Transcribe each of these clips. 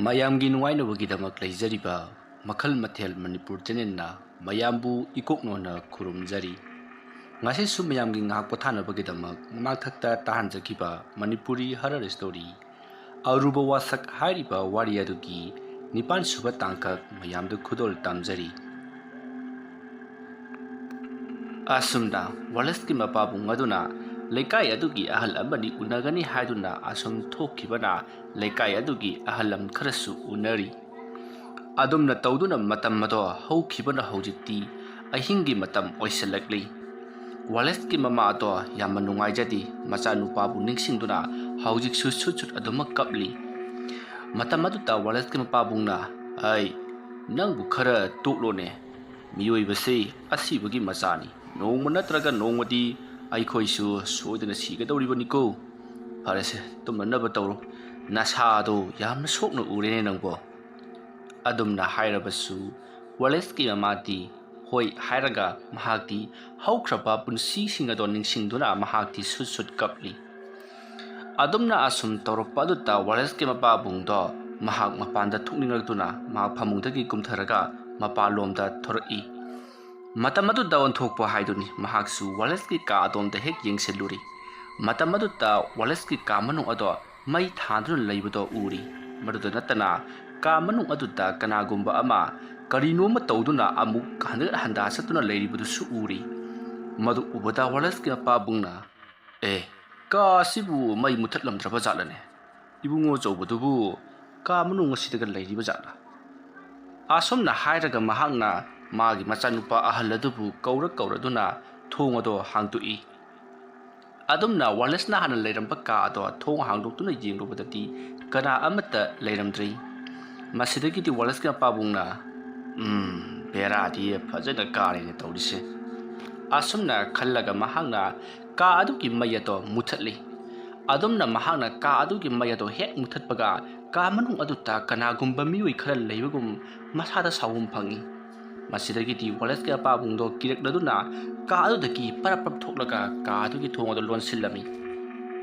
ꯃꯌꯥꯝꯒꯤ ꯅꯨꯡꯉꯥꯏꯅꯕꯒꯤꯗꯃꯛ ꯂꯩꯖꯔꯤꯕ ꯃꯈꯜ ꯃꯊꯦꯜ ꯃꯅꯤꯄꯨꯔ ꯆꯦꯅꯦꯜꯅ ꯃꯌꯥꯝꯕꯨ ꯏꯀꯣꯛꯅꯣꯅ ꯈꯨꯔꯨꯝꯖꯔꯤ꯫ ꯉꯁꯤꯁꯨ ꯃꯌꯥꯝꯒꯤ ꯉꯥꯏꯍꯥꯛ ꯄꯣꯊꯥꯅꯕꯒꯤꯗꯃꯛ ꯃꯃꯥꯡꯊꯛꯇ ꯇꯥꯍꯟꯖꯈꯤꯕ ꯃꯅꯤꯄꯨꯔꯤ ꯍꯔꯔ ꯁ꯭ꯇꯣꯔꯤ ꯑꯔꯨꯕ ꯋꯥꯁꯛ ꯍꯥꯏꯔꯤꯕ ꯋꯥꯔꯤ ꯑꯗꯨꯒꯤ 9ꯁꯨꯕ ꯇꯥꯡꯀꯛ ꯃꯌꯥꯝꯗ ꯈꯨꯗꯣꯜ ꯇꯝꯖꯔꯤ꯫ ꯑꯁꯨꯝꯅ ꯋꯥꯂꯦꯁꯀꯤ ꯃꯄꯥꯕꯨꯡ ꯑꯗꯨꯅ ꯂꯩꯀꯥꯏ ꯑꯗꯨꯒꯤ ꯑꯍꯜ ꯑꯃꯅꯤ ꯎꯅꯒꯅꯤ ꯍꯥꯏꯗꯨꯅ ꯑꯁꯨꯝ ꯊꯣꯛꯈꯤꯕꯅ ꯂꯩꯀꯥꯏ ꯑꯗꯨꯒꯤ ꯑꯍꯜ ꯂꯃꯟ ꯈꯔꯁꯨ ꯎꯅꯔꯤ꯫ ꯑꯗꯨꯝꯅ ꯇꯧꯗꯨꯅ ꯃꯇꯝ ꯑꯗꯣ ꯍꯧꯈꯤꯕꯅ ꯍꯧꯖꯤꯛꯇꯤ ꯑꯍꯤꯡꯒꯤ ꯃꯇꯝ ꯑꯣꯏꯁꯤꯜꯂꯛꯂꯤ꯫ ꯋꯥꯂꯦꯁꯀꯤ ꯃꯃꯥ ꯑꯗꯣ ꯌꯥꯝꯅ ꯅꯨꯡꯉꯥꯏꯖꯗꯦ ꯃꯆꯥꯅꯨꯄꯥꯕꯨ ꯅꯤꯡꯁꯤꯡꯗꯨꯅ ꯍꯧꯖꯤꯛꯁꯨ ꯁꯨꯠ ꯑꯗꯨꯃꯛ ꯀꯞꯂꯤ꯫ ꯃꯇꯝ ꯑꯗꯨꯗ ꯋꯥꯂꯦꯁꯀꯤ ꯃꯄꯥꯕꯨꯡꯅ "ꯑꯩ ꯅꯪꯕꯨ ꯈꯔ ꯇꯣꯛꯂꯣꯅꯦ, ꯃꯤꯑꯣꯏꯕꯁꯤ ꯑꯁꯤꯕꯒꯤ ꯃꯆꯥꯅꯤ, ꯅꯣꯡꯃ ꯅꯠꯇ꯭ꯔꯒ ꯅꯣꯡꯃꯗꯤ ꯑꯩꯈꯣꯏꯁꯨ ꯁꯣꯏꯗꯅ ꯁꯤꯒꯗꯧꯔꯤꯕꯅꯤꯀꯣ꯫ ꯐꯔꯦꯁꯦ, ꯇꯨꯝꯅꯅꯕ ꯇꯧꯔꯣ, ꯅꯁꯥꯗꯣ ꯌꯥꯝꯅ ꯁꯣꯛꯅ ꯎꯔꯦꯅꯦ ꯅꯪꯕꯣ"꯫ ꯑꯗꯨꯝꯅ ꯍꯥꯏꯔꯕꯁꯨ ꯋꯥꯂꯦꯁꯀꯤ ꯃꯃꯥꯗꯤ ꯍꯣꯏ ꯍꯥꯏꯔꯒ ꯃꯍꯥꯛꯇꯤ ꯍꯧꯈ꯭ꯔꯕ ꯄꯨꯟꯁꯤꯁꯤꯡ ꯑꯗꯣ ꯅꯤꯡꯁꯤꯡꯗꯨꯅ ꯃꯍꯥꯛꯇꯤ ꯁꯨꯠ ꯀꯞꯂꯤ꯫ ꯑꯗꯨꯝꯅ ꯑꯁꯨꯝ ꯇꯧꯔꯛꯄ ꯑꯗꯨꯗ ꯋꯥꯂꯦꯁꯀꯤ ꯃꯄꯥꯕꯨꯡꯗꯣ ꯃꯍꯥꯛ ꯃꯄꯥꯟꯗ ꯊꯣꯛꯅꯤꯡꯂꯛꯇꯨꯅ ꯃꯍꯥꯛ ꯐꯃꯨꯡꯗꯒꯤ ꯀꯨꯝꯊꯔꯒ ꯃꯄꯥꯟꯂꯣꯝꯗ ꯊꯣꯔꯛꯏ꯫ ꯃꯇꯝ ꯑꯗꯨꯗ ꯑꯣꯟꯊꯣꯛꯄ ꯍꯥꯏꯗꯨꯅꯤ ꯃꯍꯥꯛꯁꯨ ꯋꯥꯂꯦꯁꯀꯤ ꯀꯥ ꯑꯗꯣꯝꯗ ꯍꯦꯛ ꯌꯦꯡꯁꯤꯜꯂꯨꯔꯤ꯫ ꯃꯇꯝ ꯑꯗꯨꯗ ꯋꯥꯂꯦꯁꯀꯤ ꯀꯥ ꯃꯅꯨꯡ ꯑꯗꯣ ꯃꯩ ꯊꯥꯟꯗꯨꯅ ꯂꯩꯕꯗꯣ ꯎꯔꯤ꯫ ꯃꯗꯨꯗ ꯅꯠꯇꯅ ꯀꯥ ꯃꯅꯨꯡ ꯑꯗꯨꯗ ꯀꯅꯥꯒꯨꯝꯕ ꯑꯃ ꯀꯔꯤꯅꯣꯃ ꯇꯧꯗꯨꯅ ꯑꯃꯨꯛ ꯍꯟꯒꯠ ꯍꯟꯗꯥ ꯆꯠꯇꯨꯅ ꯂꯩꯔꯤꯕꯗꯨꯁꯨ ꯎꯔꯤ꯫ ꯃꯗꯨ ꯎꯕꯗ ꯋꯥꯂꯦꯁꯀꯤ ꯃꯄꯥꯕꯨꯡꯅ ꯀꯥ ꯑꯁꯤꯕꯨ ꯃꯩ ꯃꯨꯊꯠꯂꯝꯗ꯭ꯔꯕ ꯖꯥꯠꯂꯅꯦ? ꯏꯕꯨꯡꯉꯣ ꯆꯧꯕꯗꯨꯕꯨ ꯀꯥ ꯃꯅꯨꯡ ꯑꯁꯤꯗꯒ ꯂꯩꯔꯤꯕ ꯖꯥꯠꯂꯥ? ꯑꯁꯨꯝꯅ ꯍꯥꯏꯔꯒ ꯃꯍꯥꯛꯅ ꯃꯥꯒꯤ ꯃꯆꯥꯅꯨꯄꯥ ꯑꯍꯜ ꯑꯗꯨꯕు ꯀꯧꯔꯗꯨꯅ ꯊꯣꯡ ꯑꯗꯣ ꯍꯥꯡꯗꯣꯛꯏ꯫ ꯑꯗꯨꯝꯅ ꯋꯥꯂꯦꯁꯅ ꯍꯥꯟꯅ ꯂꯩꯔꯝꯕ ꯀꯥ ꯑꯗꯣ ꯊꯣꯡ ꯍꯥꯡꯗꯣꯛꯇꯨꯅ ꯌꯦꯡꯂꯨꯕꯗꯗꯤ ꯀꯅꯥ ꯑꯃꯠꯇ ꯂꯩꯔꯝꯗ꯭ꯔꯤ꯫ ꯃꯁꯤꯗꯒꯤꯗꯤ ꯋꯥꯂꯦꯁꯀꯤ ꯃꯄꯥꯕꯨꯡꯅ ꯕꯦꯔꯥꯗꯤ ꯐꯖꯅ ꯀꯥꯔꯦꯅꯦ ꯇꯧꯔꯤꯁꯦ꯫ ꯑꯁꯨꯝꯅ ꯈꯜꯂꯒ ꯃꯍꯥꯛꯅ ꯀꯥ ꯑꯗꯨꯒꯤ ꯃꯩ ꯑꯗꯣ ꯃꯨꯊꯠꯂꯤ꯫ ꯑꯗꯨꯝꯅ ꯃꯍꯥꯛꯅ ꯀꯥ ꯑꯗꯨꯒꯤ ꯃꯩ ꯑꯗꯣ ꯍꯦꯛ ꯃꯨꯊꯠꯄꯒ ꯀꯥ ꯃꯅꯨꯡ ꯑꯗꯨꯗ ꯀꯅꯥꯒꯨꯝꯕ ꯃꯤꯑꯣꯏ ꯈꯔ ꯂꯩꯕꯒꯨꯝ ꯃꯁꯥꯗ ꯁꯥꯎꯐꯝ ꯐꯪꯏ꯫ ꯃꯁꯤꯗꯒꯤꯗꯤ ꯋꯥꯂꯦꯁꯀꯤ ꯃꯄꯥꯕꯨꯡꯗꯣ ꯀꯤꯔꯛꯂꯗꯨꯅ ꯀꯥ ꯑꯗꯨꯗꯒꯤ ꯄꯔꯞ ꯊꯣꯛꯂꯒ ꯀꯥ ꯑꯗꯨꯒꯤ ꯊꯣꯡ ꯑꯗꯨ ꯂꯣꯟꯁꯤꯜꯂꯝꯃꯤ꯫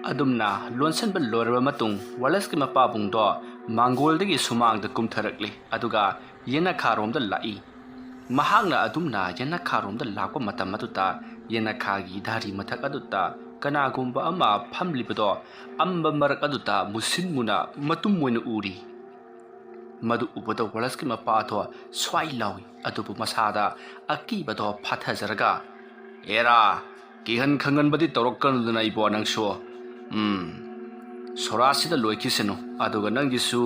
ꯑꯗꯨꯝꯅ ꯂꯣꯟꯁꯤꯟꯕ ꯂꯣꯏꯔꯕ ꯃꯇꯨꯡ ꯋꯥꯂꯦꯁꯀꯤ ꯃꯄꯥꯕꯨꯡꯗꯣ ꯃꯥꯡꯒꯣꯜꯗꯒꯤ ꯁꯨꯃꯥꯡꯗ ꯀꯨꯝꯊꯔꯛꯂꯤ ꯑꯗꯨꯒ ꯌꯦꯅꯈꯥꯔꯣꯝꯗ ꯂꯥꯛꯏ꯫ ꯃꯍꯥꯛꯅ ꯑꯗꯨꯝꯅ ꯌꯦꯅꯈꯥꯔꯣꯝꯗ ꯂꯥꯛꯄ ꯃꯇꯝ ꯑꯗꯨꯗ ꯌꯦꯅꯈꯥꯒꯤ ꯙꯥꯔꯤ ꯃꯊꯛ ꯑꯗꯨꯗ ꯀꯅꯥꯒꯨꯝꯕ ꯑꯃ ꯐꯝꯂꯤꯕꯗꯣ ꯑꯃꯝꯕ ꯃꯔꯛ ꯑꯗꯨꯗ ꯃꯨꯁꯤꯟ ꯃꯨꯅ ꯃꯇꯨꯝ ꯑꯣꯏꯅ ꯎꯔꯤ꯫ ꯃꯗꯨ ꯎꯕꯗ ꯋꯥꯂꯦꯁꯀꯤ ꯃꯄꯥ ꯑꯗꯣ ꯁ꯭ꯋꯥꯏ ꯂꯥꯎꯏ ꯑꯗꯨꯕꯨ ꯃꯁꯥꯗ ꯑꯀꯤꯕꯗꯣ ꯐꯥꯊꯖꯔꯒ "ꯍꯦꯔꯥ, ꯀꯤꯍꯟ ꯈꯪꯍꯟꯕꯗꯤ ꯇꯧꯔꯛꯀꯅꯨꯗꯅ ꯏꯕꯣ ꯅꯪꯁꯨ꯫ ꯁꯣꯔꯥꯁꯤꯗ ꯂꯣꯏꯈꯤꯁꯅꯨ, ꯑꯗꯨꯒ ꯅꯪꯒꯤꯁꯨ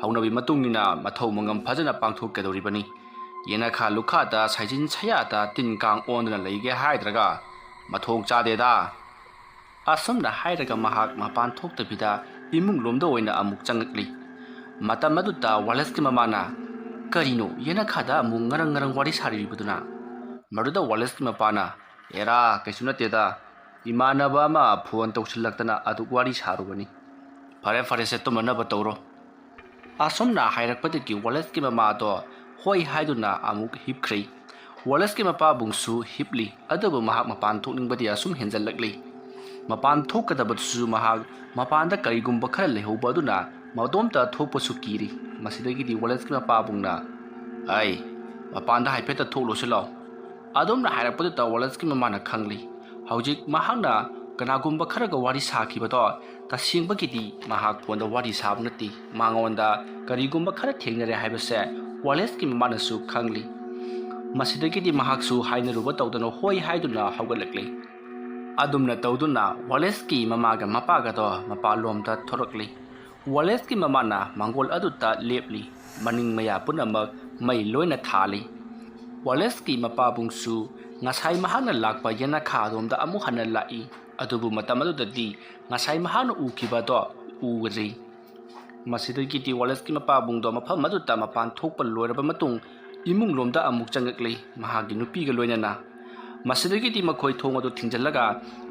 ꯍꯧꯅꯕꯤ ꯃꯇꯨꯡꯏꯟꯅ ꯃꯊꯧ ꯃꯉꯝ ꯐꯖꯅ ꯄꯥꯡꯊꯣꯛꯀꯗꯧꯔꯤꯕꯅꯤ꯫ ꯌꯦꯅꯈꯥ ꯂꯨꯈꯥꯗ ꯁꯥꯏꯖꯤꯟ ꯁꯌꯥꯗ ꯇꯤꯟ ꯀꯥꯡ ꯑꯣꯟꯗꯨꯅ ꯂꯩꯒꯦ ꯍꯥꯏꯗ꯭ꯔꯒ ꯃꯊꯣꯡ ꯆꯥꯗꯦꯗ"꯫ ꯑꯁꯨꯝꯅ ꯍꯥꯏꯔꯒ ꯃꯍꯥꯛ ꯃꯄꯥꯟ ꯊꯣꯛꯇꯕꯤꯗ ꯏꯃꯨꯡꯂꯣꯝꯗ ꯑꯣꯏꯅ ꯑꯃꯨꯛ ꯆꯪꯉꯛꯂꯤ꯫ ꯃꯇꯝ ꯑꯗꯨꯗ ꯋꯥꯂꯦꯁꯀꯤ ꯃꯃꯥꯅ "ꯀꯔꯤꯅꯣ ꯌꯦꯅꯈꯥꯗ ꯑꯃꯨꯛ ꯉꯔꯪ ꯋꯥꯔꯤ ꯁꯥꯔꯤꯕꯗꯨꯅ"꯫ ꯃꯗꯨꯗ ꯋꯥꯂꯦꯁꯀꯤ ꯃꯄꯥꯅ "ꯍꯦꯔꯥ, ꯀꯩꯁꯨ ꯅꯠꯇꯦꯗ, ꯏꯃꯥꯟꯅꯕ ꯑꯃ ꯐꯣꯟ ꯇꯧꯁꯤꯜꯂꯛꯇꯅ ꯑꯗꯨꯛ ꯋꯥꯔꯤ ꯁꯥꯔꯨꯕꯅꯤ꯫ ꯐꯔꯦꯁꯦ, ꯇꯨꯝꯅꯅꯕ ꯇꯧꯔꯣ". ꯑꯁꯨꯝꯅ ꯍꯥꯏꯔꯛꯄꯗꯒꯤ ꯋꯥꯂꯦꯁꯀꯤ ꯃꯃꯥꯗꯣ ꯍꯣꯏ ꯍꯥꯏꯗꯨꯅ ꯑꯃꯨꯛ ꯍꯤꯞꯈ꯭ꯔꯦ꯫ ꯋꯥꯂꯦꯁꯀꯤ ꯃꯄꯥꯕꯨꯡꯁꯨ ꯍꯤꯞꯂꯤ ꯑꯗꯨꯕꯨ ꯃꯍꯥꯛ ꯃꯄꯥꯟ ꯊꯣꯛꯅꯤꯡꯕꯗꯤ ꯑꯁꯨꯝ ꯍꯦꯟꯖꯜꯂꯛꯂꯤ꯫ ꯃꯄꯥꯟ ꯊꯣꯛꯀꯗꯕꯗꯨꯁꯨ ꯃꯍꯥꯛ ꯃꯄꯥꯟꯗ ꯀꯔꯤꯒꯨꯝꯕ ꯈꯔ ꯂꯩꯍꯧꯕ ꯑꯗꯨꯅ ꯃꯇꯣꯝꯇ ꯊꯣꯛꯄꯁꯨ ꯀꯤꯔꯤ꯫ ꯃꯁꯤꯗꯒꯤꯗꯤ ꯋꯥꯂꯦꯁꯀꯤ ꯃꯄꯥꯕꯨꯡꯅ "ꯃꯄꯥꯟꯗ ꯍꯥꯏꯐꯦꯠꯇ ꯊꯣꯛꯂꯨꯁꯤ ꯂꯥꯎ". ꯑꯗꯨꯝꯅ ꯍꯥꯏꯔꯛꯄꯗꯨꯗ ꯋꯥꯂꯦꯁꯀꯤ ꯃꯃꯥꯅ ꯈꯪꯂꯤ ꯍꯧꯖꯤꯛ ꯃꯍꯥꯛꯅ ꯀꯅꯥꯒꯨꯝꯕ ꯈꯔꯒ ꯋꯥꯔꯤ ꯁꯥꯈꯤꯕꯗꯣ ꯇꯁꯦꯡꯕꯒꯤꯗꯤ ꯃꯍꯥꯛ ꯐꯣꯟꯗ ꯋꯥꯔꯤ ꯁꯥꯕ ꯅꯠꯇꯦ, ꯃꯉꯣꯟꯗ ꯀꯔꯤꯒꯨꯝꯕ ꯈꯔ ꯊꯦꯡꯅꯔꯦ ꯍꯥꯏꯕꯁꯦ ꯋꯥꯂꯦꯁꯀꯤ ꯃꯃꯥꯅꯁꯨ ꯈꯪꯂꯤ꯫ ꯃꯁꯤꯗꯒꯤꯗꯤ ꯃꯍꯥꯛꯁꯨ ꯍꯥꯏꯅꯔꯨꯕ ꯇꯧꯗꯅ ꯍꯣꯏ ꯍꯥꯏꯗꯨꯅ ꯍꯧꯒꯠꯂꯛꯂꯤ꯫ ꯑꯗꯨꯝꯅ ꯇꯧꯗꯨꯅ ꯋꯥꯂꯦꯁꯀꯤ ꯃꯃꯥꯒ ꯃꯄꯥꯒꯗꯣ ꯃꯄꯥꯟꯂꯣꯝꯗ ꯊꯣꯔꯛꯂꯤ꯫ ꯋꯥꯂꯦꯁꯀꯤ ꯃꯃꯥꯅ ꯃꯥꯡꯒꯣꯜ ꯑꯗꯨꯗ ꯂꯦꯞꯂꯤ꯫ ꯃꯅꯤꯡ ꯃꯌꯥ ꯄꯨꯝꯅꯃꯛ ꯃꯩ ꯂꯣꯏꯅ ꯊꯥꯜꯂꯤ꯫ ꯋꯥꯂꯦꯁꯀꯤ ꯃꯄꯥꯕꯨꯡꯁꯨ ꯉꯁꯥꯏ ꯃꯍꯥꯛꯅ ꯂꯥꯛꯄ ꯌꯦꯅꯈꯥ ꯑꯗꯣꯝꯗ ꯑꯃꯨꯛ ꯍꯟꯅ ꯂꯥꯛꯏ ꯑꯗꯨꯕꯨ ꯃꯇꯝ ꯑꯗꯨꯗꯗꯤ ꯉꯁꯥꯏ ꯃꯍꯥꯛꯅ ꯎꯈꯤꯕꯗꯣ ꯎꯗ꯭ꯔꯤ꯫ ꯃꯁꯤꯗꯒꯤꯗꯤ ꯋꯥꯂꯦꯁꯀꯤ ꯃꯄꯥꯕꯨꯡꯗꯣ ꯃꯐꯝ ꯑꯗꯨꯗ ꯃꯄꯥꯟ ꯊꯣꯛꯄ ꯂꯣꯏꯔꯕ ꯃꯇꯨꯡ ꯏꯃꯨꯡꯂꯣꯝꯗ ꯑꯃꯨꯛ ꯆꯪꯉꯛꯂꯤ ꯃꯍꯥꯛꯀꯤ ꯅꯨꯄꯤꯒ ꯂꯣꯏꯅꯅ꯫ ꯃꯁꯤꯗꯒꯤꯗꯤ ꯃꯈꯣꯏ ꯊꯣꯡ ꯑꯗꯨ ꯊꯤꯡꯖꯤꯜꯂꯒ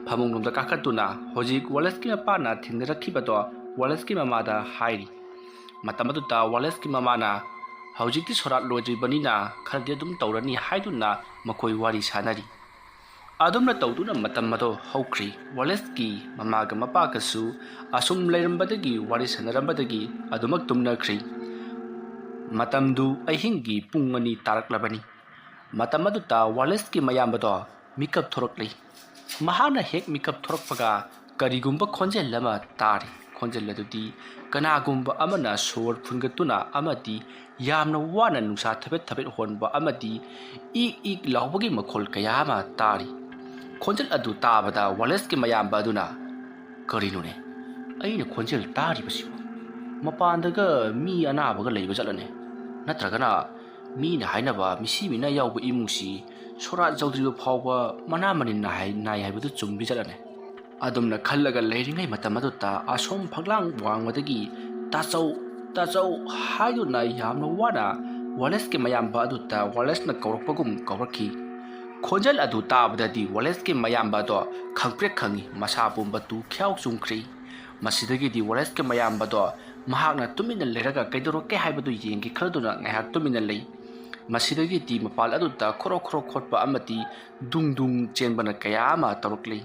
ꯐꯃꯨꯡꯂꯣꯝꯗ ꯀꯥꯈꯠꯇꯨꯅ ꯍꯧꯖꯤꯛ ꯋꯥꯂꯦꯁꯀꯤ ꯃꯄꯥꯅ ꯊꯦꯡꯅꯔꯛꯈꯤꯕꯗꯣ ꯋꯥꯂꯦꯁꯀꯤ ꯃꯃꯥꯗ ꯍꯥꯏꯔꯤ꯫ ꯃꯇꯝ ꯑꯗꯨꯗ ꯋꯥꯂꯦꯁꯀꯤ ꯃꯃꯥꯅ "ꯍꯧꯖꯤꯛꯇꯤ ꯁꯣꯔꯥꯠ ꯂꯣꯏꯗ꯭ꯔꯤꯕꯅꯤꯅ ꯈꯔꯗꯤ ꯑꯗꯨꯝ ꯇꯧꯔꯅꯤ" ꯍꯥꯏꯗꯨꯅ ꯃꯈꯣꯏ ꯋꯥꯔꯤ ꯁꯥꯅꯔꯤ꯫ ꯑꯗꯨꯝꯅ ꯇꯧꯗꯨꯅ ꯃꯇꯝ ꯑꯗꯣ ꯍꯧꯈ꯭ꯔꯤ꯫ ꯋꯥꯂꯦꯁꯀꯤ ꯃꯃꯥꯒ ꯃꯄꯥꯒꯁꯨ ꯑꯁꯨꯝ ꯂꯩꯔꯝꯕꯗꯒꯤ ꯋꯥꯔꯤ ꯁꯥꯅꯔꯝꯕꯗꯒꯤ ꯑꯗꯨꯃꯛ ꯇꯨꯝꯅꯈ꯭ꯔꯤ꯫ ꯃꯇꯝꯗꯨ ꯑꯍꯤꯡꯒꯤ ꯄꯨꯡ 2 ꯇꯥꯔꯛꯂꯕꯅꯤ꯫ ꯃꯇꯝ ꯑꯗꯨꯗ ꯋꯥꯂꯦꯁꯀꯤ ꯃꯌꯥꯝꯕꯗꯣ ꯃꯤꯀꯞ ꯊꯣꯔꯛꯂꯤ꯫ ꯃꯍꯥꯛꯅ ꯍꯦꯛ ꯃꯤꯀꯞ ꯊꯣꯔꯛꯄꯒ ꯀꯔꯤꯒꯨꯝꯕ ꯈꯣꯟꯖꯦꯜ ꯑꯃ ꯇꯥꯔꯤ꯫ ꯈꯣꯟꯖꯦꯜ ꯑꯗꯨꯗꯤ ꯀꯅꯥꯒꯨꯝꯕ ꯑꯃꯅ ꯁꯣꯔ ꯐꯨꯟꯒꯠꯇꯨꯅ ꯑꯃꯗꯤ ꯌꯥꯝꯅ ꯋꯥꯅ ꯅꯨꯡꯁꯥ ꯊꯕꯦꯠ ꯊꯕꯦꯠ ꯍꯣꯟꯕ ꯑꯃꯗꯤ ꯏꯛ ꯏꯛ ꯂꯥꯎꯕꯒꯤ ꯃꯈꯣꯜ ꯀꯌꯥ ꯑꯃ ꯇꯥꯔꯤ꯫ ꯈꯣꯟꯖꯦꯜ ꯑꯗꯨ ꯇꯥꯕꯗ ꯋꯥꯂꯦꯁꯀꯤ ꯃꯌꯥꯝꯕ ꯑꯗꯨꯅ ꯀꯔꯤꯅꯣꯅꯦ ꯑꯩꯅ ꯈꯣꯟꯖꯦꯜ ꯇꯥꯔꯤꯕꯁꯤꯕꯨ? ꯃꯄꯥꯟꯗꯒ ꯃꯤ ꯑꯅꯥꯕꯒ ꯂꯩꯕ ꯆꯠꯂꯅꯦ? ꯅꯠꯇ꯭ꯔꯒꯅ ꯃꯤꯅ ꯍꯥꯏꯅꯕ ꯃꯤꯁꯤ ꯃꯤꯅ ꯌꯥꯎꯕ ꯏꯃꯨꯡꯁꯤ ꯁꯣꯔꯥꯠ ꯌꯧꯗ꯭ꯔꯤꯕ ꯐꯥꯎꯕ ꯃꯅꯥ ꯃꯅꯤꯟ ꯅꯥꯏ ꯍꯥꯏꯕꯗꯨ ꯆꯨꯝꯕꯤ ꯆꯠꯂꯅꯦ? ꯑꯗꯨꯝꯅ ꯈꯜꯂꯒ ꯂꯩꯔꯤꯉꯩ ꯃꯇꯝ ꯑꯗꯨꯗ ꯑꯁꯣꯝ ꯐꯛꯂꯥꯡ ꯋꯥꯡꯃꯗꯒꯤ ꯇꯥꯆꯧ ꯇꯥꯆꯧ ꯍꯥꯏꯗꯨꯅ ꯌꯥꯝꯅ ꯋꯥꯅ ꯋꯥꯂꯦꯁꯀꯤ ꯃꯌꯥꯝꯕ ꯑꯗꯨꯗ ꯋꯥꯂꯦꯁꯅ ꯀꯧꯔꯛꯄꯒꯨꯝ ꯀꯧꯔꯛꯈꯤ꯫ ꯈꯣꯟꯖꯦꯜ ꯑꯗꯨ ꯇꯥꯕꯗꯗꯤ ꯋꯥꯂꯦꯁꯀꯤ ꯃꯌꯥꯝꯕ ꯑꯗꯣ ꯈꯪꯄ꯭ꯔꯦꯛ ꯈꯪꯉꯤ, ꯃꯁꯥ ꯄꯨꯝꯕ ꯇꯨ ꯈ꯭ꯌꯥꯎ ꯆꯨꯡꯈ꯭ꯔꯤ꯫ ꯃꯁꯤꯗꯒꯤꯗꯤ ꯋꯥꯂꯦꯁꯀꯤ ꯃꯌꯥꯝꯕꯗꯣ ꯃꯍꯥꯛꯅ ꯇꯨꯃꯤꯟꯅ ꯂꯩꯔꯒ ꯀꯩꯗꯧꯔꯛꯀꯦ ꯍꯥꯏꯕꯗꯨ ꯌꯦꯡꯒꯦ ꯈꯜꯗꯨꯅ ꯉꯥꯏꯍꯥꯛ ꯇꯨꯃꯤꯟꯅ ꯂꯩ꯫ ꯃꯁꯤꯗꯒꯤꯗꯤ ꯃꯄꯥꯜ ꯑꯗꯨꯗ ꯈꯣꯔꯣ ꯈꯣꯔꯣ ꯈꯣꯠꯄ ꯑꯃꯗꯤ ꯗꯨꯡ ꯗꯨꯡ ꯆꯦꯟꯕꯅ ꯀꯌꯥ ꯑꯃ ꯇꯧꯔꯛꯂꯤ꯫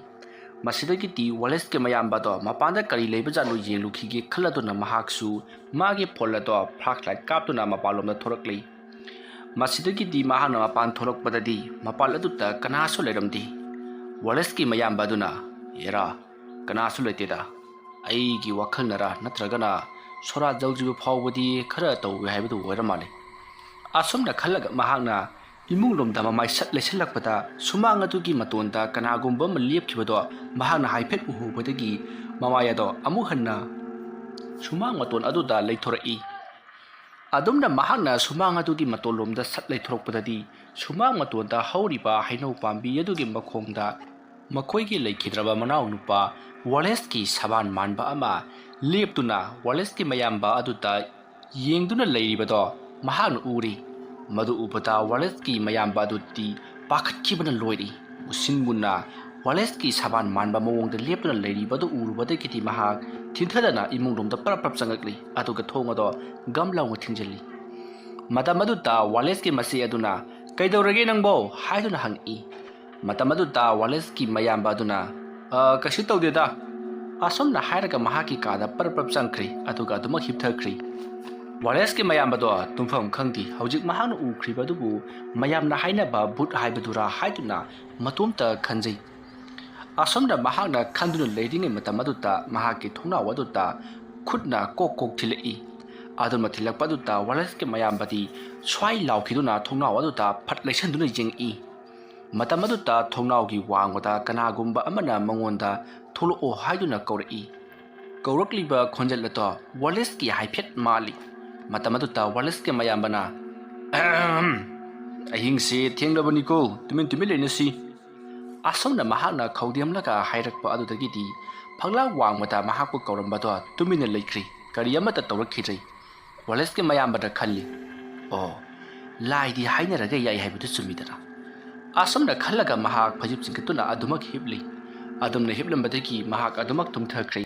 ꯃꯁꯤꯗꯒꯤꯗꯤ ꯋꯥꯂꯦꯁꯀꯤ ꯃꯌꯥꯝꯕꯗꯣ ꯃꯄꯥꯟꯗ ꯀꯔꯤ ꯂꯩꯕꯖꯥꯠꯅꯣ ꯌꯦꯡꯂꯨꯈꯤꯒꯦ ꯈꯜꯂꯗꯨꯅ ꯃꯍꯥꯛꯁꯨ ꯃꯥꯒꯤ ꯐꯣꯟ ꯑꯗꯣ ꯐ꯭ꯂꯥꯁꯂꯥꯏꯠ ꯀꯥꯞꯇꯨꯅ ꯃꯄꯥꯟꯂꯣꯝꯗ ꯊꯣꯔꯛꯂꯤ꯫ ꯃꯁꯤꯗꯒꯤꯗꯤ ꯃꯍꯥꯛꯅ ꯃꯄꯥꯟ ꯊꯣꯛꯂꯛꯄꯗꯗꯤ ꯃꯄꯥꯜ ꯑꯗꯨꯗ ꯀꯅꯥꯁꯨ ꯂꯩꯔꯝꯗꯦ꯫ ꯋꯥꯂꯦꯁꯀꯤ ꯃꯌꯥꯝꯕ ꯑꯗꯨꯅ "ꯑꯦꯔꯥ, ꯀꯅꯥꯁꯨ ꯂꯩꯇꯦꯗ, ꯑꯩꯒꯤ ꯋꯥꯈꯜꯅꯔꯥ ꯅꯠꯇ꯭ꯔꯒꯅ ꯁꯣꯔꯥꯠ ꯌꯧꯗ꯭ꯔꯤꯕ ꯐꯥꯎꯕꯗꯤ ꯈꯔ ꯇꯧꯋꯦ ꯍꯥꯏꯕꯗꯨ ꯑꯣꯏꯔ ꯃꯥꯜꯂꯦ." ꯑꯁꯨꯝꯅ ꯈꯜꯂꯒ ꯃꯍꯥꯛꯅ ꯏꯃꯨꯡꯂꯣꯝꯗ ꯃꯃꯥꯏ ꯁꯠ ꯂꯩꯁꯤꯜꯂꯛꯄꯗ ꯁꯨꯃꯥꯡ ꯑꯗꯨꯒꯤ ꯃꯇꯣꯟꯗ ꯀꯅꯥꯒꯨꯝꯕ ꯑꯃ ꯂꯦꯞꯈꯤꯕꯗꯣ ꯃꯍꯥꯛꯅ ꯍꯥꯏꯐꯦꯠ ꯎꯍꯧꯕꯗꯒꯤ ꯃꯃꯥꯏ ꯑꯗꯣ ꯑꯃꯨꯛ ꯍꯟꯅ ꯁꯨꯃꯥꯡ ꯃꯇꯣꯟ ꯑꯗꯨꯗ ꯂꯩꯊꯣꯔꯛꯏ꯫ ꯑꯗꯨꯝꯅ ꯃꯍꯥꯛꯅ ꯁꯨꯃꯥꯡ ꯑꯗꯨꯒꯤ ꯃꯇꯣꯟꯂꯣꯝꯗ ꯁꯠ ꯂꯩꯊꯣꯔꯛꯄꯗꯗꯤ ꯁꯨꯃꯥꯡ ꯃꯇꯣꯟꯗ ꯍꯧꯔꯤꯕ ꯍꯩꯅꯧ ꯄꯥꯝꯕꯤ ꯑꯗꯨꯒꯤ ꯃꯈꯣꯡꯗ ꯃꯈꯣꯏꯒꯤ ꯂꯩꯈꯤꯗ꯭ꯔꯕ ꯃꯅꯥꯎ ꯅꯨꯄꯥ ꯋꯥꯂꯦꯁꯀꯤ ꯁꯕꯥꯟ ꯃꯥꯟꯕ ꯑꯃ ꯂꯦꯞꯇꯨꯅ ꯋꯥꯂꯦꯁꯀꯤ ꯃꯌꯥꯝꯕ ꯑꯗꯨꯗ ꯌꯦꯡꯗꯨꯅ ꯂꯩꯔꯤꯕꯗꯣ ꯃꯍꯥꯛꯅ ꯎꯔꯤ꯫ ꯃꯗꯨ ꯎꯕꯗ ꯋꯥꯂꯦꯁꯀꯤ ꯃꯌꯥꯝꯕ ꯑꯗꯨꯗꯤ ꯄꯥꯈꯠꯈꯤꯕꯅ ꯂꯣꯏꯔꯤ꯫ ꯃꯨꯁꯤꯟ ꯃꯨꯟꯅ ꯋꯥꯂꯦꯁꯀꯤ ꯁꯕꯥꯟ ꯃꯥꯟꯕ ꯃꯑꯣꯡꯗ ꯂꯦꯞꯇꯨꯅ ꯂꯩꯔꯤꯕꯗꯨ ꯎꯔꯨꯕꯗꯒꯤꯗꯤ ꯃꯍꯥꯛ ꯊꯤꯟꯊꯗꯅ ꯏꯃꯨꯡꯂꯣꯝꯗ ꯄꯔꯞ ꯆꯪꯉꯛꯂꯤ, ꯑꯗꯨꯒ ꯊꯣꯡ ꯑꯗꯣ ꯒꯝ ꯂꯥꯎꯅ ꯊꯤꯡꯖꯤꯜꯂꯤ꯫ ꯃꯇꯝ ꯑꯗꯨꯗ ꯋꯥꯂꯦꯁꯀꯤ ꯃꯆꯦ ꯑꯗꯨꯅ "ꯀꯩꯗꯧꯔꯒꯦ ꯅꯪꯕꯣ?" ꯍꯥꯏꯗꯨꯅ ꯍꯪꯉꯛꯏ꯫ ꯃꯇꯝ ꯑꯗꯨꯗ ꯋꯥꯂꯦꯁꯀꯤ ꯃꯌꯥꯝꯕ ꯑꯗꯨꯅ "ꯀꯩꯁꯨ ꯇꯧꯗꯦꯗ" ꯑꯁꯨꯝꯅ ꯍꯥꯏꯔꯒ ꯃꯍꯥꯛꯀꯤ ꯀꯥꯗ ꯄꯔꯞ ꯆꯪꯈ꯭ꯔꯤ, ꯑꯗꯨꯒ ꯑꯗꯨꯃꯛ ꯍꯤꯞꯊꯈ꯭ꯔꯤ꯫ ꯋꯥꯂꯦꯁꯀꯤ ꯃꯌꯥꯝꯕꯗꯣ ꯇꯨꯝꯐꯝ ꯈꯪꯗꯦ꯫ ꯍꯧꯖꯤꯛ ꯃꯍꯥꯛꯅ ꯎꯈ꯭ꯔꯤꯕ ꯑꯗꯨꯕꯨ ꯃꯌꯥꯝꯅ ꯍꯥꯏꯅꯕ ꯚꯨꯠ ꯍꯥꯏꯕꯗꯨꯔꯥ ꯍꯥꯏꯗꯨꯅ ꯃꯇꯣꯝꯇ ꯈꯟꯖꯩ꯫ ꯑꯁꯨꯝꯅ ꯃꯍꯥꯛꯅ ꯈꯟꯗꯨꯅ ꯂꯩꯔꯤꯉꯩ ꯃꯇꯝ ꯑꯗꯨꯗ ꯃꯍꯥꯛꯀꯤ ꯊꯣꯡꯅꯥꯎ ꯑꯗꯨꯗ ꯈꯨꯠꯅ ꯀꯣꯛ ꯀꯣꯛ ꯊꯤꯜꯂꯛꯏ꯫ ꯑꯗꯨꯅ ꯊꯤꯜꯂꯛꯄ ꯑꯗꯨꯗ ꯋꯥꯂꯦꯁꯀꯤ ꯃꯌꯥꯝꯕꯗꯤ ꯁ꯭ꯋꯥꯏ ꯂꯥꯎꯈꯤꯗꯨꯅ ꯊꯣꯡꯅꯥꯎ ꯑꯗꯨꯗ ꯐꯠ ꯂꯩꯁꯟꯗꯨꯅ ꯌꯦꯡꯉꯛꯏ꯫ ꯃꯇꯝ ꯑꯗꯨꯗ ꯊꯣꯡꯅꯥꯎꯒꯤ ꯋꯥꯡꯃꯗ ꯀꯅꯥꯒꯨꯝꯕ ꯑꯃꯅ ꯃꯉꯣꯟꯗ "ꯊꯣꯛꯂꯛꯑꯣ" ꯍꯥꯏꯗꯨꯅ ꯀꯧꯔꯛꯏ꯫ ꯀꯧꯔꯛꯂꯤꯕ ꯈꯣꯟꯖꯦꯜ ꯑꯗꯣ ꯋꯥꯂꯦꯁꯀꯤ ꯍꯥꯏꯐꯦꯠ ꯃꯥꯜꯂꯤ꯫ ꯃꯇꯝ ꯑꯗꯨꯗ ꯋꯥꯂꯦꯁꯀꯤ ꯃꯌꯥꯝꯕꯅ "ꯑꯍꯤꯡꯁꯦ ꯊꯦꯡꯂꯕꯅꯤꯀꯣ, ꯇꯨꯃꯤꯟ ꯇꯨꯃꯤꯟ ꯂꯩꯅꯁꯤ." ꯑꯁꯨꯝꯅ ꯃꯍꯥꯛꯅ ꯈꯧꯗꯦꯝꯂꯒ ꯍꯥꯏꯔꯛꯄ ꯑꯗꯨꯗꯒꯤꯗꯤ ꯐꯛꯂꯥꯡ ꯋꯥꯡꯃꯗ ꯃꯍꯥꯛꯄꯨ ꯀꯧꯔꯝꯕꯗꯣ ꯇꯨꯃꯤꯟꯅ ꯂꯩꯈ꯭ꯔꯤ, ꯀꯔꯤ ꯑꯃꯠꯇ ꯇꯧꯔꯛꯈꯤꯗ꯭ꯔꯦ꯫ ꯋꯥꯂꯦꯁꯀꯤ ꯃꯌꯥꯝꯕꯅ ꯈꯜꯂꯤ, "ꯑꯣ, ꯂꯥꯏꯗꯤ ꯍꯥꯏꯅꯔꯒ ꯌꯥꯏ ꯍꯥꯏꯕꯗꯨ ꯆꯨꯝꯃꯤꯗꯅ." ꯑꯁꯨꯝꯅ ꯈꯜꯂꯒ ꯃꯍꯥꯛ ꯐꯩꯖꯨꯞ ꯆꯤꯡꯈꯠꯇꯨꯅ ꯑꯗꯨꯃꯛ ꯍꯤꯞꯂꯤ꯫ ꯑꯗꯨꯝꯅ ꯍꯤꯞꯂꯝꯕꯗꯒꯤ ꯃꯍꯥꯛ ꯑꯗꯨꯃꯛ ꯇꯨꯝꯊꯈ꯭ꯔꯤ꯫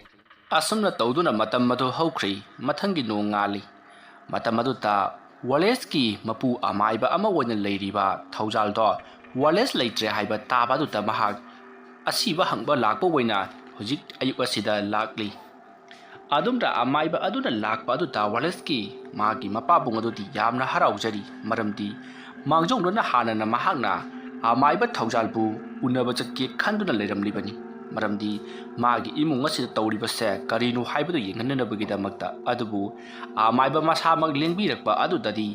ꯑꯁꯨꯝꯅ ꯇꯧꯗꯨꯅ ꯃꯇꯝ ꯑꯗꯨ ꯍꯧꯈ꯭ꯔꯤ꯫ ꯃꯊꯪꯒꯤ ꯅꯣꯡ ꯉꯥꯜꯂꯤ꯫ ꯃꯇꯝ ꯑꯗꯨꯗ ꯋꯥꯂꯦꯁꯀꯤ ꯃꯄꯨ ꯑꯃꯥꯏꯕ ꯑꯃ ꯑꯣꯏꯅ ꯂꯩꯔꯤꯕ ꯊꯧꯖꯥꯜꯗꯣ ꯋꯥꯂꯦꯁ ꯂꯩꯇ꯭ꯔꯦ ꯍꯥꯏꯕ ꯇꯥꯕ ꯑꯗꯨꯗ ꯃꯍꯥꯛ ꯑꯁꯤꯕ ꯍꯪꯕ ꯂꯥꯛꯄ ꯑꯣꯏꯅ ꯍꯧꯖꯤꯛ ꯑꯌꯨꯛ ꯑꯁꯤꯗ ꯂꯥꯛꯂꯤ꯫ ꯑꯗꯨꯝꯅ ꯑꯃꯥꯏꯕ ꯑꯗꯨꯅ ꯂꯥꯛꯄ ꯑꯗꯨꯗ ꯋꯥꯂꯦꯁꯀꯤ ꯃꯥꯒꯤ ꯃꯄꯥꯕꯨꯡ ꯑꯗꯨꯗꯤ ꯌꯥꯝꯅ ꯍꯔꯥꯎꯖꯔꯤ, ꯃꯔꯝꯗꯤ ꯃꯥꯡꯖꯧꯅꯅ ꯍꯥꯟꯅꯅ ꯃꯍꯥꯛꯅ ꯑꯃꯥꯏꯕ ꯊꯧꯖꯥꯜꯕꯨ ꯎꯅꯕ ꯆꯠꯀꯦ ꯈꯟꯗꯨꯅ ꯂꯩꯔꯝꯂꯤꯕꯅꯤ꯫ ꯃꯔꯝꯗꯤ ꯃꯥꯒꯤ ꯏꯃꯨꯡ ꯑꯁꯤꯗ ꯇꯧꯔꯤꯕꯁꯦ ꯀꯔꯤꯅꯣ ꯍꯥꯏꯕꯗꯨ ꯌꯦꯡꯍꯟꯅꯕꯒꯤꯗꯃꯛꯇ꯫ ꯑꯗꯨꯕꯨ ꯑꯃꯥꯏꯕ ꯃꯁꯥꯃꯛ ꯂꯦꯡꯕꯤꯔꯛꯄ ꯑꯗꯨꯗꯗꯤ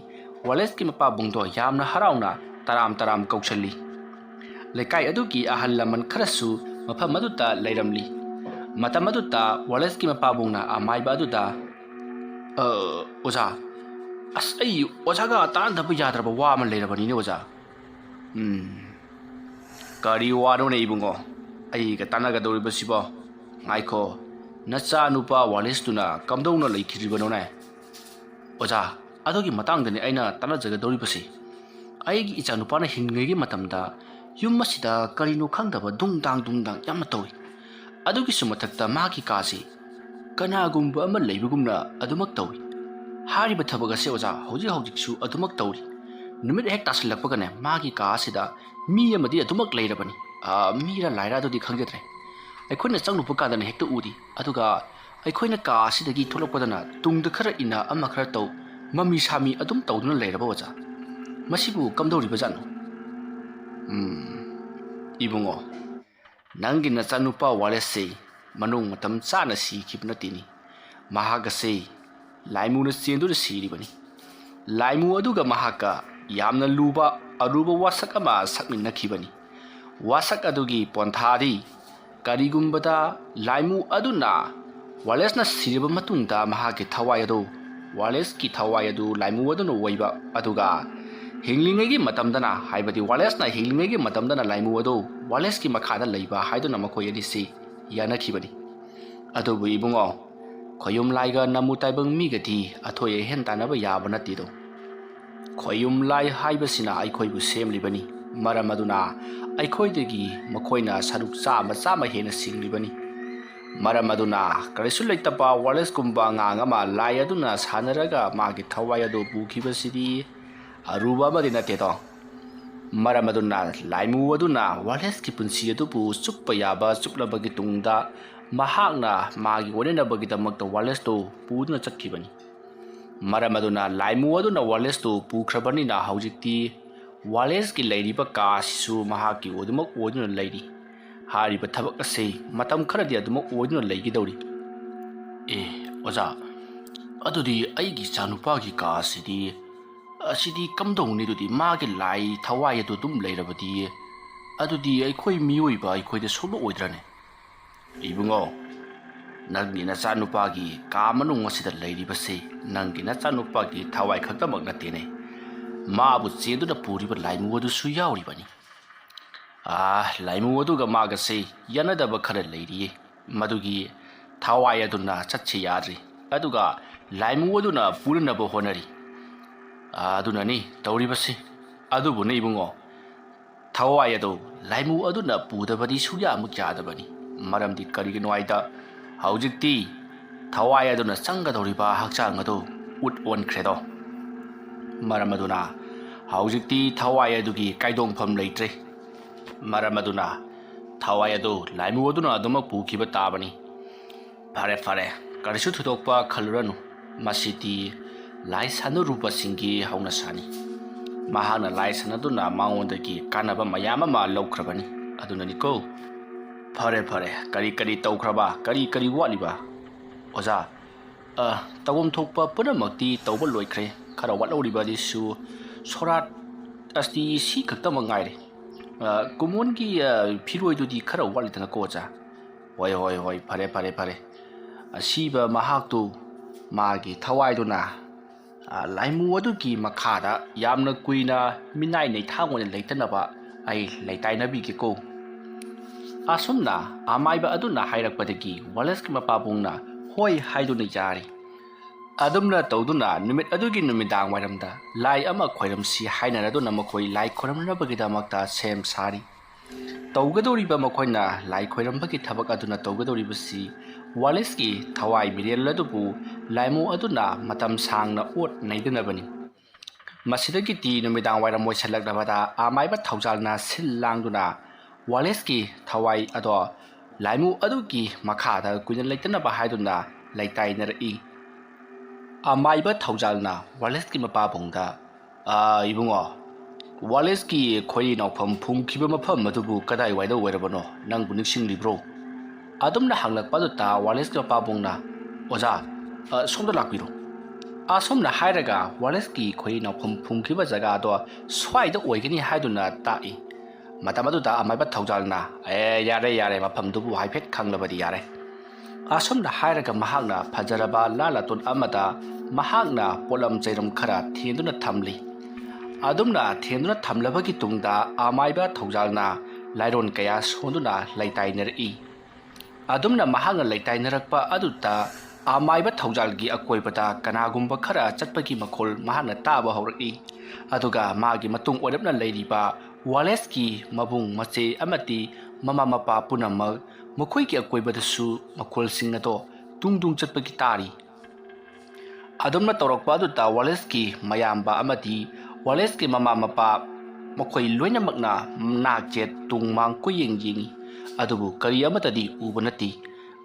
ꯋꯥꯂꯦꯁꯀꯤ ꯃꯄꯥꯕꯨꯡꯗꯣ ꯌꯥꯝꯅ ꯍꯔꯥꯎꯅ ꯇꯔꯥꯝ ꯇꯔꯥꯝ ꯀꯧꯁꯜꯂꯤ꯫ ꯂꯩꯀꯥꯏ ꯑꯗꯨꯒꯤ ꯑꯍꯜ ꯂꯃꯟ ꯈꯔꯁꯨ ꯃꯐꯝ ꯑꯗꯨꯗ ꯂꯩꯔꯝꯂꯤ꯫ ꯃꯇꯝ ꯑꯗꯨꯗ ꯋꯥꯂꯦꯁꯀꯤ ꯃꯄꯥꯕꯨꯡꯅ ꯑꯃꯥꯏꯕ ꯑꯗꯨꯗ "ꯑꯣꯖꯥ, ꯑꯩ ꯑꯣꯖꯥꯒ ꯇꯥꯟꯅꯗꯕ ꯌꯥꯗ꯭ꯔꯕ ꯋꯥ ꯑꯃ ꯂꯩꯔꯕꯅꯤꯅꯦ ꯑꯣꯖꯥ." "ꯀꯔꯤ ꯋꯥꯅꯣꯅꯦ ꯏꯕꯨꯡꯉꯣ, ꯑꯩꯒ ꯇꯥꯟꯅꯒꯗꯧꯔꯤꯕꯁꯤꯕꯣ? ꯉꯥꯏꯈꯣ, ꯅꯆꯥ ꯅꯨꯄꯥ ꯋꯥꯂꯦꯁꯇꯨꯅ ꯀꯝꯗꯧꯅ ꯂꯩꯈꯤꯗ꯭ꯔꯤꯕꯅꯣꯅꯦ?" "ꯑꯣꯖꯥ, ꯑꯗꯨꯒꯤ ꯃꯇꯥꯡꯗꯅꯤ ꯑꯩꯅ ꯇꯥꯟꯅꯖꯒꯗꯧꯔꯤꯕꯁꯤ꯫ ꯑꯩꯒꯤ ꯏꯆꯥꯅꯨꯄꯥꯅ ꯍꯤꯡꯂꯤꯉꯩꯒꯤ ꯃꯇꯝꯗ ꯌꯨꯝ ꯑꯁꯤꯗ ꯀꯔꯤꯅꯣ ꯈꯪꯗꯕ ꯗꯨꯡꯗꯥꯡ ꯌꯥꯝꯅ ꯇꯧꯏ꯫ ꯑꯗꯨꯒꯤꯁꯨ ꯃꯊꯛꯇ ꯃꯥꯒꯤ ꯀꯥꯁꯤ ꯀꯅꯥꯒꯨꯝꯕ ꯑꯃ ꯂꯩꯕꯒꯨꯝꯅ ꯑꯗꯨꯃꯛ ꯇꯧꯏ꯫ ꯍꯥꯏꯔꯤꯕ ꯊꯕꯛ ꯑꯁꯤ ꯑꯣꯖꯥ ꯍꯧꯖꯤꯛꯁꯨ ꯑꯗꯨꯃꯛ ꯇꯧꯔꯤ꯫ ꯅꯨꯃꯤꯠ ꯍꯦꯛ ꯇꯥꯁꯤꯜꯂꯛꯄꯒꯅꯦ ꯃꯥꯒꯤ ꯀꯥ ꯑꯁꯤꯗ ꯃꯤ ꯑꯃꯗꯤ ꯑꯗꯨꯃꯛ ꯂꯩꯔꯕꯅꯤ꯫ ꯃꯤꯔ ꯂꯥꯏꯔ ꯑꯗꯨꯗꯤ ꯈꯪꯖꯗ꯭ꯔꯦ꯫ ꯑꯩꯈꯣꯏꯅ ꯆꯪꯂꯨꯕ ꯀꯥꯟꯗꯅ ꯍꯦꯛꯇ ꯎꯔꯤ, ꯑꯗꯨꯒ ꯑꯩꯈꯣꯏꯅ ꯀꯥ ꯑꯁꯤꯗꯒꯤ ꯊꯣꯛꯂꯛꯄꯗꯅ ꯇꯨꯡꯗ ꯈꯔ ꯏꯟꯅ ꯑꯃ ꯈꯔ ꯇꯧ, ꯃꯃꯤ ꯁꯥꯃꯤ ꯑꯗꯨꯝ ꯇꯧꯗꯨꯅ ꯂꯩꯔꯕ ꯑꯣꯖꯥ ꯃꯁꯤꯕꯨ ꯀꯝꯗꯧꯔꯤꯕꯖꯥꯠꯅꯣ ꯏꯕꯨꯡꯉꯣ ꯅꯪꯒꯤ ꯅꯆꯥꯅꯨꯄꯥ ꯋꯥꯂꯦꯁꯁꯦ ꯃꯅꯨꯡ ꯃꯇꯝ ꯆꯥꯅ ꯁꯤꯈꯤꯕ ꯅꯠꯇꯦꯅꯤ ꯃꯍꯥꯛ ꯑꯁꯤ ꯂꯥꯏꯃꯨꯅ ꯆꯦꯟꯗꯨꯅ ꯁꯤꯔꯤꯕꯅꯤ ꯂꯥꯏꯃꯨ ꯑꯗꯨꯒ ꯃꯍꯥꯛꯀ ꯌꯥꯝꯅ ꯂꯨꯕ ꯑꯔꯨꯕ ꯋꯥꯁꯛ ꯑꯃ ꯁꯛꯃꯤꯟꯅꯈꯤꯕꯅꯤ ꯋꯥꯁꯛ ꯑꯗꯨꯒꯤ ꯄꯣꯟꯊꯥꯗꯤ ꯀꯔꯤꯒꯨꯝꯕꯗ ꯂꯥꯏꯃꯨ ꯑꯗꯨꯅ ꯋꯥꯂꯦꯁꯅ ꯁꯤꯔꯕ ꯃꯇꯨꯡꯗ ꯃꯍꯥꯛꯀꯤ ꯊꯋꯥꯏ ꯑꯗꯨ ꯋꯥꯂꯦꯁꯀꯤ ꯊꯋꯥꯏ ꯑꯗꯨ ꯂꯥꯏꯃꯨ ꯑꯗꯨꯅ ꯑꯣꯏꯕ ꯑꯗꯨꯒ ꯍꯤꯡꯂꯤꯉꯩꯒꯤ ꯃꯇꯝꯗꯅ ꯍꯥꯏꯕꯗꯤ ꯋꯥꯂꯦꯁꯅ ꯍꯤꯡꯂꯤꯉꯩꯒꯤ ꯃꯇꯝꯗꯅ ꯂꯥꯏꯃꯨ ꯑꯗꯨ ꯋꯥꯂꯦꯁꯀꯤ ꯃꯈꯥꯗ ꯂꯩꯕ ꯍꯥꯏꯗꯨꯅ ꯃꯈꯣꯏ ꯑꯅꯤꯁꯤ ꯌꯥꯅꯈꯤꯕꯅꯤ ꯑꯗꯨꯕꯨ ꯏꯕꯨꯡꯉꯣ ꯈꯣꯌꯨꯝ ꯂꯥꯏꯒ ꯅꯃꯨ ꯇꯥꯏꯕꯪ ꯃꯤꯒꯗꯤ ꯑꯊꯣꯏ ꯑꯍꯦꯟ ꯇꯥꯟꯅꯕ ꯌꯥꯕ ꯅꯠꯇꯦꯗꯣ ꯈꯣꯌꯨꯝ ꯂꯥꯏ ꯍꯥꯏꯕꯁꯤꯅ ꯑꯩꯈꯣꯏꯕꯨ ꯁꯦꯝꯂꯤꯕꯅꯤ ꯃꯔꯝ ꯑꯗꯨꯅ ꯑꯩꯈꯣꯏꯗꯒꯤ ꯃꯈꯣꯏꯅ ꯁꯔꯨꯛ ꯆꯥꯝꯃ ꯍꯦꯟꯅ ꯁꯤꯡꯂꯤꯕꯅꯤ ꯃꯔꯝ ꯑꯗꯨꯅ ꯀꯔꯤꯁꯨ ꯂꯩꯇꯕ ꯋꯥꯂꯦꯁꯀꯨꯝꯕ ꯑꯉꯥꯡ ꯑꯃ ꯂꯥꯏ ꯑꯗꯨꯅ ꯁꯥꯟꯅꯔꯒ ꯃꯥꯒꯤ ꯊꯋꯥꯏ ꯑꯗꯨ ꯄꯨꯈꯤꯕꯁꯤꯗꯤ ꯑꯔꯨꯕ ꯑꯃꯗꯤ ꯅꯠꯇꯦꯗꯣ ꯃꯔꯝ ꯑꯗꯨꯅ ꯂꯥꯏꯃꯨ ꯑꯗꯨꯅ ꯋꯥꯂꯦꯁꯀꯤ ꯄꯨꯟꯁꯤ ꯑꯗꯨꯕꯨ ꯆꯨꯞꯄ ꯌꯥꯕ ꯆꯨꯞꯂꯕꯒꯤ ꯇꯨꯡꯗ ꯃꯍꯥꯛꯅ ꯃꯥꯒꯤ ꯑꯣꯏꯅꯅꯕꯒꯤꯗꯃꯛꯇ ꯋꯥꯂꯦꯁꯇꯨ ꯄꯨꯗꯨꯅ ꯆꯠꯈꯤꯕꯅꯤ ꯃꯔꯝ ꯑꯗꯨꯅ ꯂꯥꯏꯃꯨ ꯑꯗꯨꯅ ꯋꯥꯂꯦꯁꯇꯨ ꯄꯨꯈ꯭ꯔꯕꯅꯤꯅ ꯍꯧꯖꯤꯛꯇꯤ ꯋꯥꯂꯦꯁꯀꯤ ꯂꯩꯔꯤꯕ ꯀꯥꯁꯤꯁꯨ ꯃꯍꯥꯛꯀꯤ ꯑꯗꯨꯃꯛ ꯑꯣꯏꯗꯨꯅ ꯂꯩꯔꯤ ꯍꯥꯏꯔꯤꯕ ꯊꯕꯛ ꯑꯁꯤ ꯃꯇꯝ ꯈꯔꯗꯤ ꯑꯗꯨꯃꯛ ꯑꯣꯏꯗꯨꯅ ꯂꯩꯒꯗꯧꯔꯤ ꯑꯣꯖꯥ ꯑꯗꯨꯗꯤ ꯑꯩꯒꯤ ꯏꯆꯥꯅꯨꯄꯥꯒꯤ ꯀꯥꯁꯤꯗꯤ ꯑꯁꯤꯗꯤ ꯀꯝꯗꯧꯅꯤ ꯑꯗꯨꯗꯤ ꯃꯥꯒꯤ ꯂꯥꯏ ꯊꯋꯥꯏ ꯑꯗꯨ ꯑꯗꯨꯝ ꯂꯩꯔꯕꯗꯤ ꯑꯗꯨꯗꯤ ꯑꯩꯈꯣꯏ ꯃꯤꯑꯣꯏꯕ ꯑꯩꯈꯣꯏꯗ ꯁꯣꯛꯕ ꯑꯣꯏꯗ꯭ꯔꯅꯦ ꯏꯕꯨꯡꯉꯣ ꯅꯪꯒꯤ ꯅꯆꯥꯅꯨꯄꯥꯒꯤ ꯀꯥ ꯃꯅꯨꯡ ꯑꯁꯤꯗ ꯂꯩꯔꯤꯕꯁꯤ ꯅꯪꯒꯤ ꯅꯆꯥꯅꯨꯄꯥꯒꯤ ꯊꯋꯥꯏ ꯈꯛꯇꯃꯛ ꯅꯠꯇꯦꯅꯦ ꯃꯥꯕꯨ ꯆꯦꯟꯗꯨꯅ ꯄꯨꯔꯤꯕ ꯂꯥꯏꯃꯨ ꯑꯗꯨꯁꯨ ꯌꯥꯎꯔꯤꯕꯅꯤ ꯂꯥꯏꯃꯨ ꯑꯗꯨꯒ ꯃꯥꯒꯁꯤ ꯌꯥꯅꯗꯕ ꯈꯔ ꯂꯩꯔꯤꯌꯦ ꯃꯗꯨꯒꯤ ꯊꯋꯥꯏ ꯑꯗꯨꯅ ꯆꯠꯁꯤ ꯌꯥꯗ꯭ꯔꯤ ꯑꯗꯨꯒ ꯂꯥꯏꯃꯨ ꯑꯗꯨꯅ ꯄꯨꯅꯅꯕ ꯍꯣꯠꯅꯔꯤ ꯑꯗꯨꯅꯅꯤ ꯇꯧꯔꯤꯕꯁꯤ ꯑꯗꯨꯕꯨꯅꯤ ꯏꯕꯨꯡꯉꯣ ꯊꯋꯥꯏ ꯑꯗꯨ ꯂꯥꯏꯃꯨ ꯑꯗꯨꯅ ꯄꯨꯗꯕꯗꯤ ꯁꯨꯌꯥꯃꯨꯛ ꯌꯥꯗꯕꯅꯤ ꯃꯔꯝꯗꯤ ꯀꯔꯤꯒꯤꯅꯣ ꯍꯥꯏꯗ ꯍꯧꯖꯤꯛꯇꯤ ꯊꯋꯥꯏ ꯑꯗꯨꯅ ꯆꯪꯒꯗꯧꯔꯤꯕ ꯍꯛꯆꯥꯡ ꯑꯗꯨ ꯑꯣꯟꯈ꯭ꯔꯦꯗꯣ ꯃꯔꯝ ꯑꯗꯨꯅ ꯍꯧꯖꯤꯛꯇꯤ ꯊꯋꯥꯏ ꯑꯗꯨꯒꯤ ꯀꯥꯏꯗꯣꯡꯐꯝ ꯂꯩꯇ꯭ꯔꯦ ꯃꯔꯝ ꯑꯗꯨꯅ ꯊꯋꯥꯏ ꯑꯗꯨ ꯂꯥꯏꯃꯨ ꯑꯗꯨꯅ ꯑꯗꯨꯃꯛ ꯄꯨꯈꯤꯕ ꯇꯥꯕꯅꯤ ꯐꯔꯦ ꯀꯔꯤꯁꯨ ꯊꯣꯏꯗꯣꯛꯄ ꯈꯜꯂꯨꯔꯅꯨ ꯃꯁꯤꯗꯤ ꯂꯥꯏ ꯁꯥꯟꯅꯔꯨꯕꯁꯤꯡꯒꯤ ꯍꯧꯅꯁꯥꯅꯤ ꯃꯍꯥꯛꯅ ꯂꯥꯏ ꯁꯥꯟꯅꯗꯨꯅ ꯃꯉꯣꯟꯗꯒꯤ ꯀꯥꯟꯅꯕ ꯃꯌꯥꯝ ꯑꯃ ꯂꯧꯈ꯭ꯔꯕꯅꯤ ꯑꯗꯨꯅꯅꯤꯀꯣ ꯐꯔꯦ ꯀꯔꯤ ꯇꯧꯈ꯭ꯔꯕ ꯀꯔꯤ ꯋꯥꯠꯂꯤꯕ ꯑꯣꯖꯥ ꯇꯧꯐꯝ ꯊꯣꯛꯄ ꯄꯨꯝꯅꯃꯛꯇꯤ ꯇꯧꯕ ꯂꯣꯏꯈ꯭ꯔꯦ ꯈꯔ ꯋꯥꯠꯍꯧꯔꯤꯕꯗꯤꯁꯨ ꯁꯣꯔꯥꯠ ꯑꯁꯤ ꯁꯤ ꯈꯛꯇꯃꯛ ꯉꯥꯏꯔꯦ ꯀꯨꯃꯣꯟꯒꯤ ꯐꯤꯔꯣꯏꯗꯨꯗꯤ ꯈꯔ ꯋꯥꯠꯂꯤꯗꯅꯀꯣ ꯑꯣꯖꯥ ꯍꯣꯏ ꯐꯔꯦ ꯑꯁꯤꯕ ꯃꯍꯥꯛꯇꯨ ꯃꯥꯒꯤ ꯊꯋꯥꯏꯗꯨꯅ ꯂꯥꯏꯃꯨ ꯑꯗꯨꯒꯤ ꯃꯈꯥꯗ ꯌꯥꯝꯅ ꯀꯨꯏꯅ ꯃꯤꯅꯥꯏ ꯅꯩꯊꯥꯡ ꯑꯣꯏꯅ ꯂꯩꯇꯅꯕ ꯑꯩ ꯂꯩꯇꯥꯏꯅꯕꯤꯒꯦꯀꯣ ꯑꯁꯨꯝꯅ ꯑꯃꯥꯏꯕ ꯑꯗꯨꯅ ꯍꯥꯏꯔꯛꯄꯗꯒꯤ ꯋꯥꯂꯦꯁꯀꯤ ꯃꯄꯥꯕꯨꯡꯅ ꯍꯣꯏ ꯍꯥꯏꯗꯨꯅ ꯌꯥꯔꯤ ꯑꯗꯨꯝꯅ ꯇꯧꯗꯨꯅ ꯅꯨꯃꯤꯠ ꯑꯗꯨꯒꯤ ꯅꯨꯃꯤꯗꯥꯡ ꯋꯥꯏꯔꯝꯗ ꯂꯥꯏ ꯑꯃ ꯈꯣꯏꯔꯝꯁꯤ ꯍꯥꯏꯅꯔꯗꯨꯅ ꯃꯈꯣꯏ ꯂꯥꯏ ꯈꯣꯏꯔꯝꯅꯕꯒꯤꯗꯃꯛꯇ ꯁꯦꯝ ꯁꯥꯔꯤ ꯇꯧꯒꯗꯧꯔꯤꯕ ꯃꯈꯣꯏꯅ ꯂꯥꯏ ꯈꯣꯏꯔꯝꯕꯒꯤ ꯊꯕꯛ ꯑꯗꯨꯅ ꯇꯧꯒꯗꯧꯔꯤꯕꯁꯤ ꯋꯥꯂꯦꯁꯀꯤ ꯊꯋꯥꯏ ꯃꯤꯔꯦꯜ ꯑꯗꯨꯕꯨ ꯂꯥꯏꯃꯨ ꯑꯗꯨꯅ ꯃꯇꯝ ꯁꯥꯡꯅ ꯑꯣꯠ ꯅꯩꯗꯅꯕꯅꯤ ꯃꯁꯤꯗꯒꯤꯗꯤ ꯅꯨꯃꯤꯗꯥꯡ ꯋꯥꯏꯔꯝ ꯑꯣꯏꯁꯜꯂꯛꯂꯕꯗ ꯑꯃꯥꯏꯕ ꯊꯧꯖꯥꯜꯅ ꯁꯤꯜ ꯂꯥꯡꯗꯨꯅ ꯋꯥꯂꯦꯁꯀꯤ ꯊꯋꯥꯏ ꯑꯗꯣ ꯂꯥꯏꯃꯨ ꯑꯗꯨꯒꯤ ꯃꯈꯥꯗ ꯀꯨꯏꯅ ꯂꯩꯇꯅꯕ ꯍꯥꯏꯗꯨꯅ ꯂꯩꯇꯥꯏꯅꯔꯛꯏ ꯑꯃꯥꯏꯕ ꯊꯧꯖꯥꯜꯅ ꯋꯥꯂꯦꯁꯀꯤ ꯃꯄꯥꯕꯨꯡꯗ ꯏꯕꯨꯡꯉꯣ ꯋꯥꯂꯦꯁꯀꯤ ꯈꯣꯏꯔꯤ ꯅꯥꯎꯐꯝ ꯐꯨꯝꯈꯤꯕ ꯃꯐꯝ ꯑꯗꯨꯕꯨ ꯀꯗꯥꯏꯋꯥꯏꯗ ꯑꯣꯏꯔꯕꯅꯣ ꯅꯪꯕꯨ ꯅꯤꯡꯁꯤꯡꯂꯤꯕ꯭ꯔꯣ ꯑꯗꯨꯝꯅ ꯍꯪꯂꯛꯄ ꯑꯗꯨꯗ ꯋꯥꯂꯦꯁꯀꯤ ꯃꯄꯥꯕꯨꯡꯅ ꯑꯣꯖꯥ ꯁꯣꯝꯗ ꯂꯥꯛꯄꯤꯔꯣ ꯑꯁꯣꯝꯅ ꯍꯥꯏꯔꯒ ꯋꯥꯂꯦꯁꯀꯤ ꯈꯣꯏꯔꯤ ꯅꯥꯎꯐꯝ ꯐꯨꯝꯈꯤꯕ ꯖꯒꯥꯗꯣ ꯁ꯭ꯋꯥꯏꯗ ꯑꯣꯏꯒꯅꯤ ꯍꯥꯏꯗꯨꯅ ꯇꯥꯛꯏ ꯃꯇꯝ ꯑꯗꯨꯗ ꯑꯃꯥꯏꯕ ꯊꯧꯖꯥꯜꯅ ꯌꯥꯔꯦ ꯃꯐꯝꯗꯨꯕꯨ ꯍꯥꯏꯐꯦꯠ ꯈꯪꯂꯕꯗꯤ ꯌꯥꯔꯦ ꯑꯁꯣꯝꯅ ꯍꯥꯏꯔꯒ ꯃꯍꯥꯛꯅ ꯐꯖꯔꯕ ꯂꯥꯂꯇꯣꯟ ꯑꯃꯗ ꯃꯍꯥꯛꯅ ꯄꯣꯠꯂꯝ ꯆꯩꯔꯝ ꯈꯔ ꯊꯦꯟꯗꯨꯅ ꯊꯝꯂꯤ ꯑꯗꯨꯝꯅ ꯊꯦꯟꯗꯨꯅ ꯊꯝꯂꯕꯒꯤ ꯇꯨꯡꯗ ꯑꯃꯥꯏꯕ ꯊꯧꯖꯥꯜꯅ ꯂꯥꯏꯔꯣꯟ ꯀꯌꯥ ꯁꯣꯟꯗꯨꯅ ꯂꯩꯇꯥꯏꯅꯔꯛꯏ ꯑꯗꯨꯝꯅ ꯃꯍꯥꯛꯅ ꯂꯩꯇꯥꯏꯅꯔꯛꯄ ꯑꯗꯨꯗ ꯑꯃꯥꯏꯕ ꯊꯧꯖꯥꯜꯒꯤ ꯑꯀꯣꯏꯕꯗ ꯀꯅꯥꯒꯨꯝꯕ ꯈꯔ ꯆꯠꯄꯒꯤ ꯃꯈꯣꯜ ꯃꯍꯥꯛꯅ ꯇꯥꯕ ꯍꯧꯔꯛꯏ ꯑꯗꯨꯒ ꯃꯥꯒꯤ ꯃꯇꯨꯡ ꯑꯣꯏꯔꯞꯅ ꯂꯩꯔꯤꯕ ꯋꯥꯂꯦꯁꯀꯤ ꯃꯕꯨꯡ ꯃꯆꯦ ꯑꯃꯗꯤ ꯃꯃꯥ ꯃꯄꯥ ꯄꯨꯝꯅꯃꯛ ꯃꯈꯣꯏꯒꯤ ꯑꯀꯣꯏꯕꯗꯁꯨ ꯃꯈꯣꯜꯁꯤꯡ ꯑꯗꯣ ꯇꯨꯡ ꯆꯠꯄꯒꯤ ꯇꯥꯔꯤ ꯑꯗꯨꯝꯅ ꯇꯧꯔꯛꯄ ꯑꯗꯨꯗ ꯋꯥꯂꯦꯁꯀꯤ ꯃꯌꯥꯝꯕ ꯑꯃꯗꯤ ꯋꯥꯂꯦꯁꯀꯤ ꯃꯃꯥ ꯃꯄꯥ ꯃꯈꯣꯏ ꯂꯣꯏꯅꯃꯛꯅ ꯅꯥꯛꯆꯦꯠ ꯇꯨꯡ ꯃꯥꯡ ꯀꯣꯏꯌꯦꯡ ꯌꯦꯡꯉꯤ ꯑꯗꯨꯕꯨ ꯀꯔꯤ ꯑꯃꯠꯇꯗꯤ ꯎꯕ ꯅꯠꯇꯦ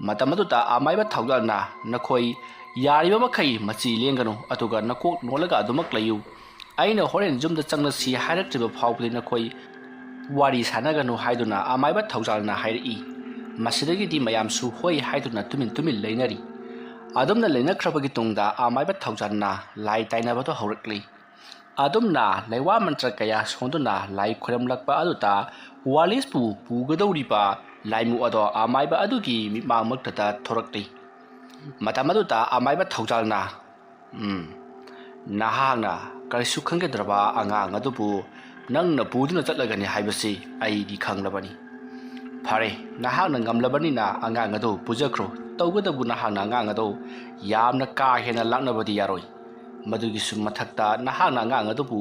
ꯃꯇꯝ ꯑꯗꯨꯗ ꯑꯃꯥꯏꯕ ꯊꯧꯖꯥꯜꯅ ꯅꯈꯣꯏ ꯌꯥꯔꯤꯕ ꯃꯈꯩ ꯃꯆꯤ ꯂꯦꯡꯒꯅꯨ ꯑꯗꯨꯒ ꯅꯀꯣꯛ ꯅꯣꯜꯂꯒ ꯑꯗꯨꯃꯛ ꯂꯩꯌꯨ ꯑꯩꯅ ꯍꯣꯔꯦꯟ ꯌꯨꯝꯗ ꯆꯪꯂꯁꯤ ꯍꯥꯏꯔꯛꯇ꯭ꯔꯤꯕ ꯐꯥꯎꯕꯗꯤ ꯅꯈꯣꯏ ꯋꯥꯔꯤ ꯁꯥꯟꯅꯒꯅꯨ ꯍꯥꯏꯗꯨꯅ ꯑꯃꯥꯏꯕ ꯊꯧꯖꯥꯜꯅ ꯍꯥꯏꯔꯛꯏ ꯃꯁꯤꯗꯒꯤꯗꯤ ꯃꯌꯥꯝꯁꯨ ꯍꯣꯏ ꯍꯥꯏꯗꯨꯅ ꯇꯨꯃꯤꯟ ꯂꯩꯅꯔꯤ ꯑꯗꯨꯝꯅ ꯂꯩꯅꯈ꯭ꯔꯕꯒꯤ ꯇꯨꯡꯗ ꯑꯃꯥꯏꯕ ꯊꯧꯖꯥꯜꯅ ꯂꯥꯏ ꯇꯥꯏꯅꯕꯗꯣ ꯍꯧꯔꯛꯂꯤ ꯑꯗꯨꯝꯅ ꯂꯩꯋꯥ ꯃꯟꯇ꯭ꯔ ꯀꯌꯥ ꯁꯣꯟꯗꯨꯅ ꯂꯥꯏ ꯈꯣꯏꯔꯝꯂꯛꯄ ꯑꯗꯨꯗ ꯋꯥꯂꯤꯁꯄꯨ ꯄꯨꯒꯗꯧꯔꯤꯕ ꯂꯥꯏꯃꯨ ꯑꯗꯣ ꯑꯃꯥꯏꯕ ꯑꯗꯨꯒꯤ ꯃꯤꯠꯃꯥꯡꯃꯛꯇꯗ ꯊꯣꯔꯛꯂꯤ ꯃꯇꯝ ꯑꯗꯨꯗ ꯑꯃꯥꯏꯕ ꯊꯧꯖꯥꯜꯅ ꯅꯍꯥꯛꯅ ꯀꯔꯤꯁꯨ ꯈꯪꯒꯗ꯭ꯔꯕ ꯑꯉꯥꯡ ꯑꯗꯨꯕꯨ ꯅꯪꯅ ꯄꯨꯗꯨꯅ ꯆꯠꯂꯒꯅꯤ ꯍꯥꯏꯕꯁꯤ ꯑꯩꯗꯤ ꯈꯪꯂꯕꯅꯤ ꯐꯔꯦ ꯅꯍꯥꯛꯅ ꯉꯝꯂꯕꯅꯤꯅ ꯑꯉꯥꯡ ꯑꯗꯨ ꯄꯨꯖꯈ꯭ꯔꯣ ꯇꯧꯕꯇꯕꯨ ꯅꯍꯥꯛꯅ ꯑꯉꯥꯡ ꯑꯗꯨ ꯌꯥꯝꯅ ꯀꯥ ꯍꯦꯟꯅ ꯂꯥꯛꯅꯕꯗꯤ ꯌꯥꯔꯣꯏ ꯃꯗꯨꯒꯤꯁꯨ ꯃꯊꯛꯇ ꯅꯍꯥꯛꯅ ꯑꯉꯥꯡ ꯑꯗꯨꯕꯨ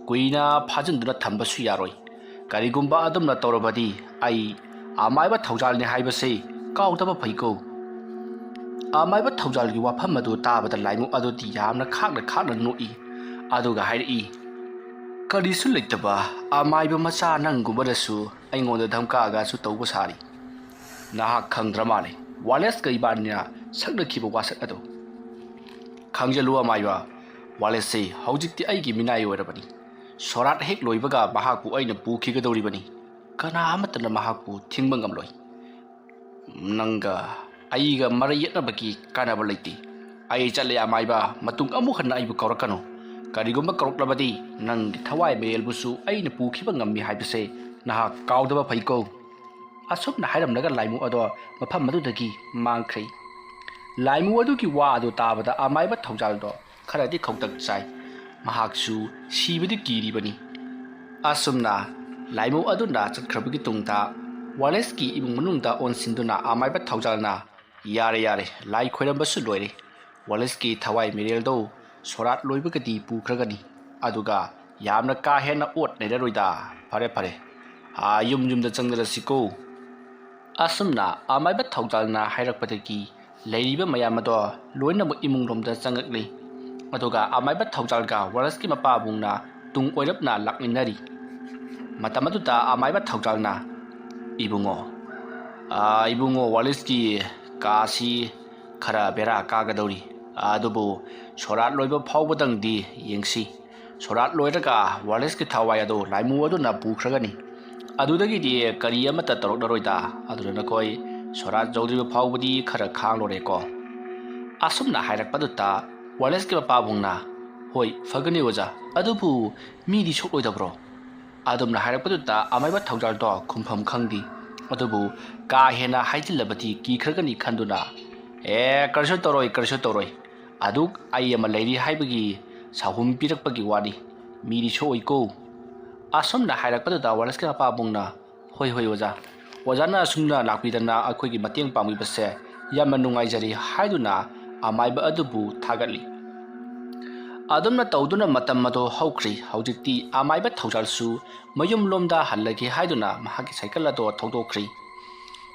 ꯀꯨꯏꯅ ꯐꯥꯖꯤꯟꯗꯨꯅ ꯊꯝꯕꯁꯨ ꯌꯥꯔꯣꯏ ꯀꯔꯤꯒꯨꯝꯕ ꯑꯗꯨꯝꯅ ꯇꯧꯔꯕꯗꯤ ꯑꯩ ꯑꯃꯥꯏꯕ ꯊꯧꯖꯥꯜꯅꯤ ꯍꯥꯏꯕꯁꯤ ꯀꯥꯎꯗꯕ ꯐꯩꯀꯣ ꯑꯃꯥꯏꯕ ꯊꯧꯖꯥꯜꯒꯤ ꯋꯥꯐꯝ ꯑꯗꯨ ꯇꯥꯕꯗ ꯂꯥꯏꯃꯨ ꯑꯗꯨꯗꯤ ꯌꯥꯝꯅ ꯈꯥꯛꯅ ꯅꯣꯛꯏ ꯑꯗꯨꯒ ꯍꯥꯏꯔꯛꯏ ꯀꯔꯤꯁꯨ ꯂꯩꯇꯕ ꯑꯃꯥꯏꯕ ꯃꯆꯥ ꯅꯪꯒꯨꯝꯕꯗꯁꯨ ꯑꯩꯉꯣꯟꯗ ꯙꯝꯀꯥꯒꯁꯨ ꯇꯧꯕ ꯁꯥꯔꯤ ꯅꯍꯥꯛ ꯈꯪꯗ꯭ꯔ ꯃꯥꯜꯂꯦ ꯋꯥꯂꯦꯁꯀ ꯏꯕꯥꯅꯤꯅ ꯁꯛꯅꯈꯤꯕ ꯋꯥꯁꯛ ꯑꯗꯨ ꯈꯪꯖꯜꯂꯨ ꯑꯃꯥꯏꯕ ꯋꯥꯂꯦꯁꯁꯤ ꯍꯧꯖꯤꯛꯇꯤ ꯑꯩꯒꯤ ꯃꯤꯅꯥꯏ ꯑꯣꯏꯔꯕꯅꯤ ꯁꯣꯔꯥꯠ ꯍꯦꯛ ꯂꯣꯏꯕꯒ ꯃꯍꯥꯛꯄꯨ ꯑꯩꯅ ꯄꯨꯈꯤꯒꯗꯧꯔꯤꯕꯅꯤ ꯀꯅꯥ ꯑꯃꯠꯇꯅ ꯃꯍꯥꯛꯄꯨ ꯊꯤꯡꯕ ꯉꯝꯂꯣꯏ ꯅꯪꯒ ꯑꯩꯒ ꯃꯔꯩ ꯌꯦꯠꯅꯕꯒꯤ ꯀꯥꯟꯅꯕ ꯂꯩꯇꯦ ꯑꯩ ꯆꯠꯂꯦ ꯑꯃꯥꯏꯕ ꯃꯇꯨꯡ ꯑꯃꯨꯛ ꯍꯟꯅ ꯑꯩꯕꯨ ꯀꯧꯔꯛꯀꯅꯨ ꯀꯔꯤꯒꯨꯝꯕ ꯀꯧꯔꯛꯂꯕꯗꯤ ꯅꯪꯒꯤ ꯊꯋꯥꯏ ꯃꯌꯦꯜꯕꯨꯁꯨ ꯑꯩꯅ ꯄꯨꯈꯤꯕ ꯉꯝꯃꯤ ꯍꯥꯏꯕꯁꯦ ꯅꯍꯥꯛ ꯀꯥꯎꯗꯕ ꯐꯩꯀꯣ ꯑꯁꯨꯝꯅ ꯍꯥꯏꯔꯝꯂꯒ ꯂꯥꯏꯃꯨ ꯑꯗꯣ ꯃꯐꯝ ꯑꯗꯨꯗꯒꯤ ꯃꯥꯡꯈ꯭ꯔꯦ ꯂꯥꯏꯃꯨ ꯑꯗꯨꯒꯤ ꯋꯥ ꯑꯗꯨ ꯇꯥꯕꯗ ꯑꯃꯥꯏꯕ ꯊꯧꯖꯥꯜꯗꯣ ꯈꯔꯗꯤ ꯈꯧꯇꯛ ꯆꯥꯏ ꯃꯍꯥꯛꯁꯨ ꯁꯤꯕꯗꯤ ꯀꯤꯔꯤꯕꯅꯤ ꯑꯁꯨꯝꯅ ꯂꯥꯏꯃꯨ ꯑꯗꯨꯅ ꯆꯠꯈ꯭ꯔꯕꯒꯤ ꯇꯨꯡꯗ ꯋꯥꯂꯦꯁꯀꯤ ꯏꯃꯨꯡ ꯃꯅꯨꯡꯗ ꯑꯣꯟꯁꯤꯟꯗꯨꯅ ꯑꯃꯥꯏꯕ ꯊꯧꯖꯥꯜꯅ ꯌꯥꯔꯦ ꯂꯥꯏ ꯈꯣꯏꯔꯝꯕꯁꯨ ꯂꯣꯏꯔꯦ ꯋꯥꯂꯦꯁꯀꯤ ꯊꯋꯥꯏ ꯃꯤꯔꯦꯜꯗꯣ ꯁꯣꯔꯥꯠ ꯂꯣꯏꯕꯒꯗꯤ ꯄꯨꯈ꯭ꯔꯒꯅꯤ ꯑꯗꯨꯒ ꯌꯥꯝꯅ ꯀꯥ ꯍꯦꯟꯅ ꯑꯣꯠ ꯂꯩꯔꯔꯣꯏꯗ ꯐꯔꯦ ꯌꯨꯝꯗ ꯆꯪꯗꯔꯁꯤꯀꯣ ꯑꯁꯨꯝꯅ ꯑꯃꯥꯏꯕ ꯊꯧꯖꯥꯜꯅ ꯍꯥꯏꯔꯛꯄꯗꯒꯤ ꯂꯩꯔꯤꯕ ꯃꯌꯥꯝ ꯑꯗꯣ ꯂꯣꯏꯅꯃꯛ ꯏꯃꯨꯡꯂꯣꯝꯗ ꯆꯪꯉꯛꯂꯤ ꯑꯗꯨꯒ ꯑꯃꯥꯏꯕ ꯊꯧꯖꯥꯜꯒ ꯋꯥꯂꯦꯁꯀꯤ ꯃꯄꯥꯕꯨꯡꯅ ꯇꯨꯡ ꯑꯣꯏꯔꯞꯅ ꯂꯥꯛꯃꯤꯟꯅꯔꯤ ꯃꯇꯝ ꯑꯗꯨꯗ ꯑꯃꯥꯏꯕ ꯊꯧꯖꯥꯜꯅ ꯏꯕꯨꯡꯉꯣ ꯋꯥꯂꯦꯁꯀꯤ ꯀꯥꯁꯤ ꯈꯔ ꯕꯦꯔꯥ ꯀꯥꯒꯗꯧꯔꯤ ꯑꯗꯨꯕꯨ ꯁꯣꯔꯥꯠ ꯂꯣꯏꯕ ꯐꯥꯎꯕꯗꯪꯗꯤ ꯌꯦꯡꯁꯤ ꯁꯣꯔꯥꯠ ꯂꯣꯏꯔꯒ ꯋꯥꯂꯦꯁꯀꯤ ꯊꯋꯥꯏ ꯑꯗꯨ ꯂꯥꯏꯃꯨ ꯑꯗꯨꯅ ꯄꯨꯈ꯭ꯔꯒꯅꯤ ꯑꯗꯨꯗꯒꯤꯗꯤ ꯀꯔꯤ ꯑꯃꯠꯇ ꯇꯧꯔꯛꯂꯔꯣꯏꯗ ꯑꯗꯨꯅ ꯅꯈꯣꯏ ꯁꯣꯔꯥꯠ ꯌꯧꯗ꯭ꯔꯤꯕ ꯐꯥꯎꯕꯗꯤ ꯈꯔ ꯈꯥꯡꯂꯣꯔꯦꯀꯣ ꯑꯁꯨꯝꯅ ꯍꯥꯏꯔꯛꯄꯗꯨꯗ ꯋꯥꯂꯦꯁꯀꯤ ꯃꯄꯥꯕꯨꯡꯅ ꯍꯣꯏ ꯐꯒꯅꯤ ꯑꯣꯖꯥ ꯑꯗꯨꯕꯨ ꯃꯤꯗꯤ ꯁꯣꯛꯂꯣꯏꯗꯕ꯭ꯔꯣ ꯑꯗꯨꯝꯅ ꯍꯥꯏꯔꯛꯄꯗꯨꯗ ꯑꯃꯥꯏꯕ ꯊꯧꯖꯥꯜꯗꯣ ꯈꯨꯝꯐꯝ ꯈꯪꯗꯦ ꯑꯗꯨꯕꯨ ꯀꯥ ꯍꯦꯟꯅ ꯍꯥꯏꯖꯤꯜꯂꯕꯗꯤ ꯀꯤꯈ꯭ꯔꯒꯅꯤ ꯈꯟꯗꯨꯅ ꯀꯔꯤꯁꯨ ꯇꯧꯔꯣꯏ ꯑꯗꯨꯛ ꯑꯩ ꯑꯃ ꯂꯩꯔꯤ ꯍꯥꯏꯕꯒꯤ ꯁꯥꯍꯨꯝ ꯄꯤꯔꯛꯄꯒꯤ ꯋꯥꯅꯤ ꯃꯤꯗꯤ ꯁꯣꯛꯑꯣꯏꯀꯣ ꯑꯁꯨꯝꯅ ꯍꯥꯏꯔꯛꯄꯗꯨꯗ ꯋꯥꯂꯦꯁꯀꯤ ꯃꯄꯥꯕꯨꯡꯅ ꯍꯣꯏ ꯑꯣꯖꯥ ꯑꯣꯖꯥꯅ ꯑꯁꯨꯝꯅ ꯂꯥꯛꯄꯤꯗꯅ ꯑꯩꯈꯣꯏꯒꯤ ꯃꯇꯦꯡ ꯄꯥꯡꯕꯤꯕꯁꯦ ꯌꯥꯝꯅ ꯅꯨꯡꯉꯥꯏꯖꯔꯤ ꯍꯥꯏꯗꯨꯅ ꯑꯃꯥꯏꯕ ꯑꯗꯨꯕꯨ ꯊꯥꯒꯠꯂꯤ ꯑꯗꯨꯝꯅ ꯇꯧꯗꯨꯅ ꯃꯇꯝ ꯑꯗꯨ ꯍꯧꯈ꯭ꯔꯤ ꯍꯧꯖꯤꯛꯇꯤ ꯑꯃꯥꯏꯕ ꯊꯧꯖꯥꯜꯁꯨ ꯃꯌꯨꯝꯂꯣꯝꯗ ꯍꯜꯂꯒꯦ ꯍꯥꯏꯗꯨꯅ ꯃꯍꯥꯛꯀꯤ ꯁꯥꯏꯀꯜ ꯑꯗꯨ ꯊꯧꯗꯣꯛꯈ꯭ꯔꯤ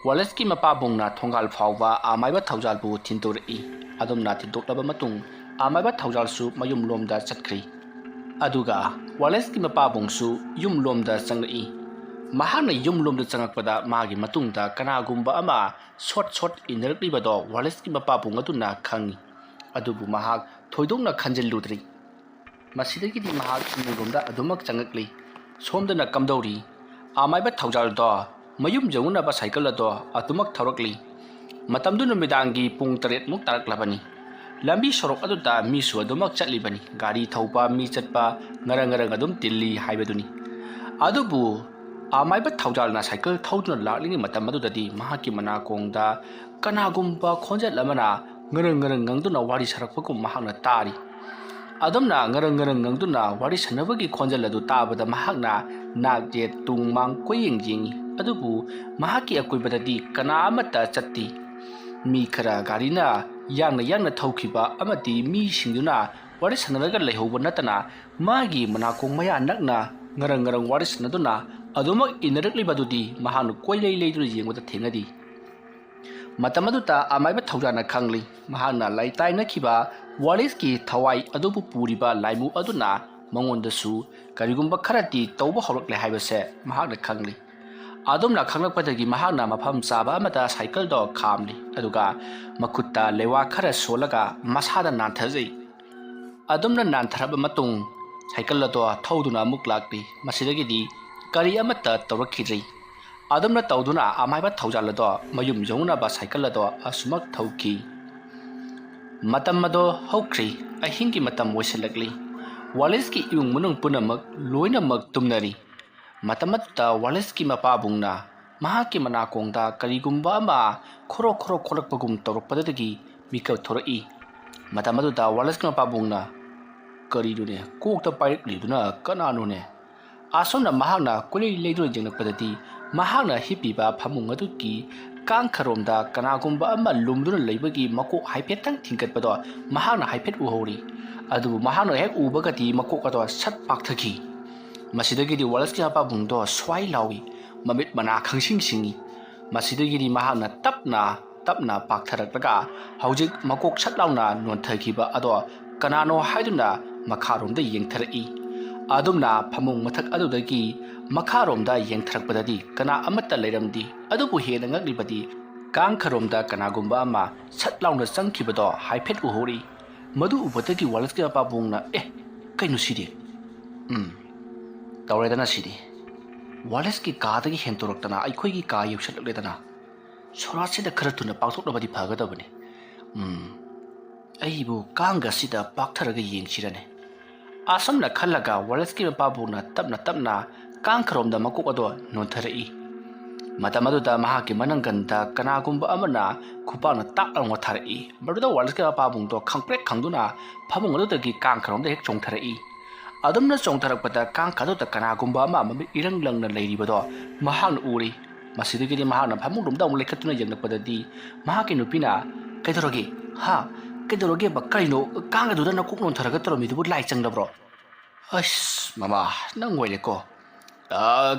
ꯋꯥꯂꯦꯁꯀꯤ ꯃꯄꯥꯕꯨꯡꯅ ꯊꯣꯡꯒꯥꯜ ꯐꯥꯎꯕ ꯑꯃꯥꯏꯕ ꯊꯧꯖꯥꯜꯕꯨ ꯊꯤꯟꯗꯣꯔꯛꯏ ꯑꯗꯨꯝꯅ ꯊꯤꯟꯗꯣꯛꯂꯕ ꯃꯇꯨꯡ ꯑꯃꯥꯏꯕ ꯊꯧꯖꯥꯜꯁꯨ ꯃꯌꯨꯝꯂꯣꯝꯗ ꯆꯠꯈ꯭ꯔꯤ ꯑꯗꯨꯒ ꯋꯥꯂꯦꯁꯀꯤ ꯃꯄꯥꯕꯨꯡꯁꯨ ꯌꯨꯝꯂꯣꯝꯗ ꯆꯪꯂꯛꯏ ꯃꯍꯥꯛꯅ ꯌꯨꯝꯂꯣꯝꯗ ꯆꯪꯂꯛꯄꯗ ꯃꯥꯒꯤ ꯃꯇꯨꯡꯗ ꯀꯅꯥꯒꯨꯝꯕ ꯑꯃ ꯁꯣꯠ ꯏꯟꯅꯔꯛꯂꯤꯕꯗꯣ ꯋꯥꯂꯦꯁꯀꯤ ꯃꯄꯥꯕꯨꯡ ꯑꯗꯨꯅ ꯈꯪꯏ ꯑꯗꯨꯕꯨ ꯃꯍꯥꯛ ꯊꯣꯏꯗꯣꯛꯅ ꯈꯟꯖꯤꯜꯂꯨꯗ꯭ꯔꯤ ꯃꯁꯤꯗꯒꯤꯗꯤ ꯃꯍꯥꯛ ꯏꯃꯨꯡꯂꯣꯝꯗ ꯑꯗꯨꯃꯛ ꯆꯪꯂꯛꯂꯤ ꯁꯣꯝꯗꯅ ꯀꯝꯗꯧꯔꯤ ꯑꯃꯥꯏꯕ ꯊꯧꯖꯥꯜꯗꯣ ꯃꯌꯨꯝ ꯌꯧꯅꯅꯕ ꯁꯥꯏꯀꯜ ꯑꯗꯣ ꯑꯗꯨꯃꯛ ꯊꯧꯔꯛꯂꯤ ꯃꯇꯝꯗꯨ ꯅꯨꯃꯤꯗꯥꯡꯒꯤ ꯄꯨꯡ 7ꯃꯨꯛ ꯇꯥꯔꯛꯂꯕꯅꯤ ꯂꯝꯕꯤ ꯁꯣꯔꯣꯛ ꯑꯗꯨꯗ ꯃꯤꯁꯨ ꯑꯗꯨꯃꯛ ꯆꯠꯂꯤꯕꯅꯤ ꯒꯥꯔꯤ ꯊꯧꯕ ꯃꯤ ꯆꯠꯄ ꯉꯔꯪ ꯑꯗꯨꯝ ꯇꯤꯜꯂꯤ ꯍꯥꯏꯕꯗꯨꯅꯤ ꯑꯗꯨꯕꯨ ꯑꯃꯥꯏꯕ ꯊꯧꯖꯥꯜꯅ ꯁꯥꯏꯀꯜ ꯊꯧꯗꯨꯅ ꯂꯥꯛꯂꯤꯉꯩ ꯃꯇꯝ ꯑꯗꯨꯗꯗꯤ ꯃꯍꯥꯛꯀꯤ ꯃꯅꯥꯀꯣꯡꯗ ꯀꯅꯥꯒꯨꯝꯕ ꯈꯣꯟꯖꯦꯜ ꯑꯃꯅ ꯉꯔꯪ ꯉꯪꯗꯨꯅ ꯋꯥꯔꯤ ꯁꯥꯔꯛꯄꯒꯨꯝ ꯃꯍꯥꯛꯅ ꯇꯥꯔꯤ ꯑꯗꯨꯝꯅ ꯉꯔꯪ ꯉꯪꯗꯨꯅ ꯋꯥꯔꯤ ꯁꯥꯟꯅꯕꯒꯤ ꯈꯣꯟꯖꯦꯜ ꯑꯗꯨ ꯇꯥꯕꯗ ꯃꯍꯥꯛꯅ ꯅꯥꯛ ꯌꯦꯠ ꯇꯨꯡ ꯃꯥꯡ ꯀꯣꯏꯌꯦꯡ ꯌꯦꯡꯏ ꯑꯗꯨꯕꯨ ꯃꯍꯥꯛꯀꯤ ꯑꯀꯣꯏꯕꯗꯗꯤ ꯀꯅꯥ ꯑꯃꯠꯇ ꯆꯠꯇꯦ ꯃꯤ ꯈꯔ ꯒꯥꯔꯤꯅ ꯌꯥꯡꯅ ꯊꯧꯈꯤꯕ ꯑꯃꯗꯤ ꯃꯤꯁꯤꯡꯗꯨꯅ ꯋꯥꯔꯤ ꯁꯥꯟꯅꯔꯒ ꯂꯩꯍꯧꯕ ꯅꯠꯇꯅ ꯃꯥꯒꯤ ꯃꯅꯥꯀꯣꯡ ꯃꯌꯥ ꯅꯛꯅ ꯉꯔꯪ wari sanaduna adumak inaraklibaduti mahanu koilei leiduna yengwada thengadi matamaduta amaiba thaujana khangli mahana laitai nakhiba waliski thawai adubu puriba laimu aduna mangondasu karigumba kharati tawba hawrakle haibase mahakna khangli ꯑꯗꯨꯝꯅ ꯈꯪꯂꯛꯄꯗꯒꯤ ꯃꯍꯥꯛꯅ ꯃꯐꯝ ꯆꯥꯕ ꯑꯃꯗ ꯁꯥꯏꯀꯜꯗꯣ ꯈꯥꯝꯂꯤ ꯑꯗꯨꯒ ꯃꯈꯨꯠꯇ ꯂꯩꯋꯥ ꯈꯔ ꯁꯣꯜꯂꯒ ꯃꯁꯥꯗ ꯅꯥꯟꯊꯖꯩ ꯑꯗꯨꯝꯅ ꯅꯥꯟꯊꯔꯕ ꯃꯇꯨꯡ ꯁꯥꯏꯀꯜ ꯑꯗꯣ ꯊꯧꯗꯨꯅ ꯑꯃꯨꯛ ꯂꯥꯛꯂꯤ ꯃꯁꯤꯗꯒꯤꯗꯤ ꯀꯔꯤ ꯑꯃꯠꯇ ꯇꯧꯔꯛꯈꯤꯗ꯭ꯔꯤ ꯑꯗꯨꯝꯅ ꯇꯧꯗꯨꯅ ꯑꯃꯥꯏꯕ ꯊꯧꯖꯥꯜ ꯑꯗꯣ ꯃꯌꯨꯝ ꯌꯧꯅꯕ ꯁꯥꯏꯀꯜ ꯑꯗꯣ ꯑꯁꯨꯃꯛ ꯊꯧꯈꯤ ꯃꯇꯝ ꯑꯗꯣ ꯍꯧꯈ꯭ꯔꯤ ꯑꯍꯤꯡꯒꯤ ꯃꯇꯝ ꯑꯣꯏꯁꯤꯜꯂꯛꯂꯤ ꯋꯥꯂꯦꯁꯀꯤ ꯏꯃꯨꯡ ꯃꯅꯨꯡ ꯄꯨꯝꯅꯃꯛ ꯂꯣꯏꯅꯃꯛ ꯇꯨꯝꯅꯔꯤ ꯃꯇꯝ ꯑꯗꯨꯗ ꯋꯥꯂꯦꯁꯀꯤ ꯃꯄꯥꯕꯨꯡꯅ ꯃꯍꯥꯛꯀꯤ ꯃꯅꯥꯀꯣꯡꯗ ꯀꯔꯤꯒꯨꯝꯕ ꯑꯃ ꯈꯣꯔꯣ ꯈꯣꯔꯣ ꯈꯣꯠꯂꯛꯄꯒꯨꯝ ꯇꯧꯔꯛꯄꯗꯒꯤ ꯃꯤꯀꯞ ꯊꯣꯔꯛꯏ ꯃꯇꯝ ꯑꯗꯨꯗ ꯋꯥꯂꯦꯁꯀꯤ ꯃꯄꯥꯕꯨꯡꯅ ꯀꯔꯤꯅꯣꯅꯦ ꯀꯣꯛꯇ ꯄꯥꯏꯔꯛꯂꯤꯗꯨꯅ ꯀꯅꯥꯅꯣꯅꯦ ꯑꯁꯣꯝꯅ ꯃꯍꯥꯛꯅ ꯀꯣꯏꯂꯩ ꯂꯩꯗꯨꯅ ꯌꯦꯡꯂꯛꯄꯗꯗꯤ ꯃꯍꯥꯛꯅ ꯍꯤꯞꯄꯤꯕ ꯐꯃꯨꯡ ꯑꯗꯨꯒꯤ ꯀꯥꯡꯈꯔꯣꯝꯗ ꯀꯅꯥꯒꯨꯝꯕ ꯑꯃ ꯂꯨꯝꯗꯨꯅ ꯂꯩꯕꯒꯤ ꯃꯀꯣꯛ ꯍꯥꯏꯐꯦꯠꯇꯪ ꯊꯤꯡꯒꯠꯄꯗꯣ ꯃꯍꯥꯛꯅ ꯍꯥꯏꯐꯦꯠ ꯎꯍꯧꯔꯤ ꯑꯗꯨꯕꯨ ꯃꯍꯥꯛꯅ ꯍꯦꯛ ꯎꯕꯒꯗꯤ ꯃꯀꯣꯛ ꯑꯗꯣ ꯁꯠ ꯄꯥꯛꯊꯈꯤ ꯃꯁꯤꯗꯒꯤꯗꯤ ꯋꯥꯂꯦꯁꯀꯤ ꯃꯄꯥꯕꯨꯡꯗꯣ ꯁ꯭ꯋꯥꯏ ꯂꯥꯎꯏ ꯃꯃꯤꯠ ꯃꯅꯥ ꯈꯪꯁꯤꯡ ꯁꯤꯡꯏ ꯃꯁꯤꯗꯒꯤꯗꯤ ꯃꯍꯥꯛꯅ ꯇꯞꯅ ꯄꯥꯛꯊꯔꯛꯂꯒ ꯍꯧꯖꯤꯛ ꯃꯀꯣꯛ ꯁꯠ ꯂꯥꯎꯅ ꯅꯣꯟꯊꯈꯤꯕ ꯑꯗꯣ ꯀꯅꯥꯅꯣ ꯍꯥꯏꯗꯨꯅ ꯃꯈꯥꯔꯣꯝꯗ ꯌꯦꯡꯊꯔꯛꯏ ꯑꯗꯨꯝꯅ ꯐꯃꯨꯡ ꯃꯊꯛ ꯑꯗꯨꯗꯒꯤ ꯃꯈꯥꯔꯣꯝꯗ ꯌꯦꯡꯊꯔꯛꯄꯗꯗꯤ ꯀꯅꯥ ꯑꯃꯠꯇ ꯂꯩꯔꯝꯗꯦ ꯑꯗꯨꯕꯨ ꯍꯦꯟꯅ ꯉꯛꯂꯤꯕꯗꯤ ꯀꯥꯡꯈꯔꯣꯝꯗ ꯀꯅꯥꯒꯨꯝꯕ ꯑꯃ ꯁꯠ ꯂꯥꯎꯅ ꯆꯪꯈꯤꯕꯗꯣ ꯍꯥꯏꯐꯦꯠ ꯎꯍꯧꯔꯤ ꯃꯗꯨ ꯎꯕꯗꯒꯤ ꯋꯥꯂꯦꯁꯀꯤ ꯃꯄꯥꯕꯨꯡꯅ ꯀꯩꯅꯣ ꯁꯤꯗꯤ ꯇꯧꯔꯦꯗꯅ ꯁꯤꯗꯤ ꯋꯥꯂꯦꯁꯀꯤ ꯀꯥꯗꯒꯤ ꯍꯦꯟꯇꯣꯔꯛꯇꯅ ꯑꯩꯈꯣꯏꯒꯤ ꯀꯥ ꯌꯧꯁꯜꯂꯛꯂꯦꯗꯅ ꯁꯣꯔꯥꯠꯁꯤꯗ ꯈꯔ ꯊꯨꯅ ꯄꯥꯛꯊꯣꯛꯅꯕꯗꯤ ꯐꯒꯗꯕꯅꯤ ꯑꯩꯕꯨ ꯀꯥꯡꯒꯁꯤꯗ ꯄꯥꯛꯊꯔꯒ ꯌꯦꯡꯁꯤꯔꯅꯦ ꯑꯁꯨꯝꯅ ꯈꯜꯂꯒ ꯋꯥꯂꯦꯁꯀꯤ ꯃꯄꯥꯕꯨꯡꯅ ꯇꯞꯅ ꯀꯥꯡꯈꯔꯣꯝꯗ ꯃꯀꯣꯛ ꯑꯗꯣ ꯅꯣꯟꯊꯔꯛꯏ ꯃꯇꯝ ꯑꯗꯨꯗ ꯃꯍꯥꯛꯀꯤ ꯃꯅꯪꯒꯟꯗ ꯀꯅꯥꯒꯨꯝꯕ ꯑꯃꯅ ꯈꯨꯄꯥꯛꯅ ꯇꯥꯛ ꯂꯥꯎꯅ ꯊꯥꯔꯛꯏ ꯃꯗꯨꯗ ꯋꯥꯂꯦꯁꯀꯤ ꯃꯄꯥꯕꯨꯡꯗꯣ ꯈꯪꯄ꯭ꯔꯦꯛ ꯈꯪꯗꯨꯅ ꯐꯃꯨꯡ ꯑꯗꯨꯗꯒꯤ ꯀꯥꯡꯈꯔꯣꯝꯗ ꯍꯦꯛ ꯆꯣꯡꯊꯔꯛꯏ ꯑꯗꯨꯝꯅ ꯆꯣꯡꯊꯔꯛꯄꯗ ꯀꯥꯡꯈ ꯑꯗꯨꯗ ꯀꯅꯥꯒꯨꯝꯕ ꯑꯃ ꯃꯃꯤꯠ ꯏꯔꯪ ꯂꯪꯅ ꯂꯩꯔꯤꯕꯗꯣ ꯃꯍꯥꯛꯅ ꯎꯔꯤ ꯃꯁꯤꯗꯒꯤꯗꯤ ꯃꯍꯥꯛꯅ ꯐꯃꯨꯡꯂꯣꯝꯗ ꯑꯃꯨꯛ ꯂꯩꯈꯠꯇꯨꯅ ꯌꯦꯡꯂꯛꯄꯗꯗꯤ ꯃꯍꯥꯛꯀꯤ ꯅꯨꯄꯤꯅ ꯀꯩꯗꯧꯔꯒꯦ ꯀꯩꯗꯧꯔꯒꯦꯕ ꯀꯔꯤꯅꯣ ꯀꯥꯡ ꯑꯗꯨꯗ ꯅꯀꯣꯛ ꯅꯣꯟꯊꯔꯒ ꯇꯧꯔꯝꯃꯤꯗꯨꯕꯨ ꯂꯥꯏ ꯆꯪꯗꯕ꯭ꯔꯣ ꯑꯁ ꯃꯃꯥ ꯅꯪ ꯑꯣꯏꯔꯦꯀꯣ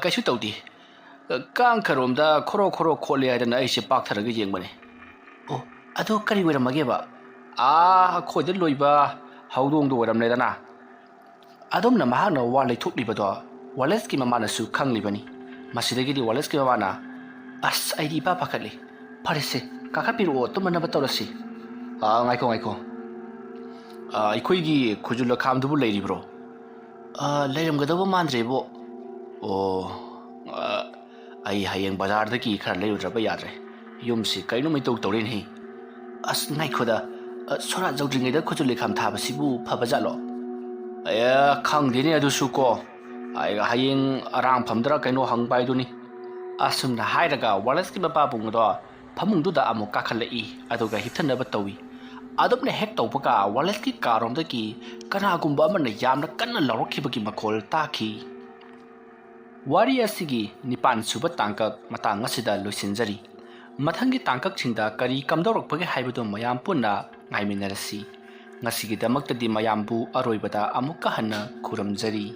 ꯀꯩꯁꯨ ꯇꯧꯗꯦ ꯀꯥꯡꯈꯔꯣꯝꯗ ꯈꯣꯔꯣ ꯈꯣꯔꯣ ꯈꯣꯠꯂꯦ ꯍꯥꯏꯗꯅ ꯑꯩꯁꯦ ꯄꯥꯛꯊꯔꯒ ꯌꯦꯡꯕꯅꯦ ꯑꯣ ꯑꯗꯣ ꯀꯔꯤ ꯑꯣꯏꯔꯝꯃꯒꯦꯕ ꯑꯩꯈꯣꯏꯗ ꯂꯣꯏꯕ ꯍꯧꯗꯣꯡꯗꯣ ꯑꯣꯏꯔꯝꯂꯦꯗꯅ ꯑꯗꯨꯝꯅ ꯃꯍꯥꯛꯅ ꯋꯥ ꯂꯩꯊꯣꯛꯂꯤꯕꯗꯣ ꯋꯥꯂꯦꯁꯀꯤ ꯃꯃꯥꯅꯁꯨ ꯈꯪꯂꯤꯕꯅꯤ ꯃꯁꯤꯗꯒꯤꯗꯤ ꯋꯥꯂꯦꯁꯀꯤ ꯃꯃꯥꯅ ꯑꯁ ꯑꯩꯗꯤ ꯏꯄꯥ ꯄꯥꯈꯠꯂꯤ ꯐꯔꯦꯁꯦ ꯀꯥꯈꯠꯄꯤꯔꯛꯑꯣ ꯇꯨꯝꯃꯅꯕ ꯇꯧꯔꯁꯤ ꯉꯥꯏꯈꯣ ꯑꯩꯈꯣꯏꯒꯤ ꯈꯨꯖꯨ ꯂꯈꯥꯝꯗꯨꯕꯨ ꯂꯩꯔꯤꯕ꯭ꯔꯣ ꯂꯩꯔꯝꯒꯗꯧꯕ ꯃꯥꯟꯗ꯭ꯔꯦꯕꯣ ꯑꯣ ꯑꯩ ꯍꯌꯦꯡ ꯕꯖꯥꯔꯗꯒꯤ ꯈꯔ ꯂꯩꯔꯨꯗ꯭ꯔꯕ ꯌꯥꯗ꯭ꯔꯦ ꯌꯨꯝꯁꯤ ꯀꯩꯅꯣ ꯃꯩꯇꯧ ꯇꯧꯔꯦꯅꯦ ꯑꯁ ꯉꯥꯏꯈꯣꯗ ꯁꯣꯔꯥꯠ ꯌꯧꯗ꯭ꯔꯤꯉꯩꯗ ꯈꯨꯖꯨ ꯂꯩꯈꯥꯝ ꯊꯥꯕꯁꯤꯕꯨ ꯐꯕꯖꯥꯠꯂꯣ ꯈꯪꯗꯦꯅꯦ ꯑꯗꯨꯁꯨ ꯀꯣ ꯍꯌꯦꯡ ꯑꯔꯥꯡꯐꯝꯗꯔ ꯀꯩꯅꯣ ꯍꯪꯕ ꯍꯥꯏꯗꯨꯅꯤ ꯑꯁꯨꯝꯅ ꯍꯥꯏꯔꯒ ꯋꯥꯂꯦꯁꯀꯤ ꯃꯄꯥꯕꯨꯡ ꯑꯗꯣ ꯐꯃꯨꯡꯗꯨꯗ ꯑꯃꯨꯛ ꯀꯥꯈꯠꯂꯛꯏ ꯑꯗꯨꯒ ꯍꯤꯞꯊꯅꯕ ꯇꯧꯏ ꯑꯗꯨꯝꯅ ꯍꯦꯛ ꯇꯧꯕꯒ ꯋꯥꯂꯦꯁꯀꯤ ꯀꯥꯔꯣꯝꯗꯒꯤ ꯀꯅꯥꯒꯨꯝꯕ ꯑꯃꯅ ꯌꯥꯝꯅ ꯀꯟꯅ ꯂꯥꯎꯔꯛꯈꯤꯕꯒꯤ ꯃꯈꯣꯜ ꯇꯥꯈꯤ ꯋꯥꯔꯤ ꯑꯁꯤꯒꯤ 9ꯁꯨꯕ ꯇꯥꯡꯀꯛ ꯃꯇꯥꯡ ꯑꯁꯤꯗ ꯂꯣꯏꯁꯤꯟꯖꯔꯤ ꯃꯊꯪꯒꯤ ꯇꯥꯡꯀꯛꯁꯤꯡꯗ ꯀꯔꯤ ꯀꯝꯗꯧꯔꯛꯄꯒꯦ ꯍꯥꯏꯕꯗꯨ ꯃꯌꯥꯝ ꯄꯨꯟꯅ ꯉꯥꯏꯃꯤꯟꯅꯔꯁꯤ ꯉꯁꯤꯒꯤꯗꯃꯛꯇꯗꯤ ꯃꯌꯥꯝꯕꯨ ꯑꯔꯣꯏꯕꯗ ꯑꯃꯨꯛꯀ ꯍꯟꯅ ꯈꯨꯔꯨꯝꯖꯔꯤ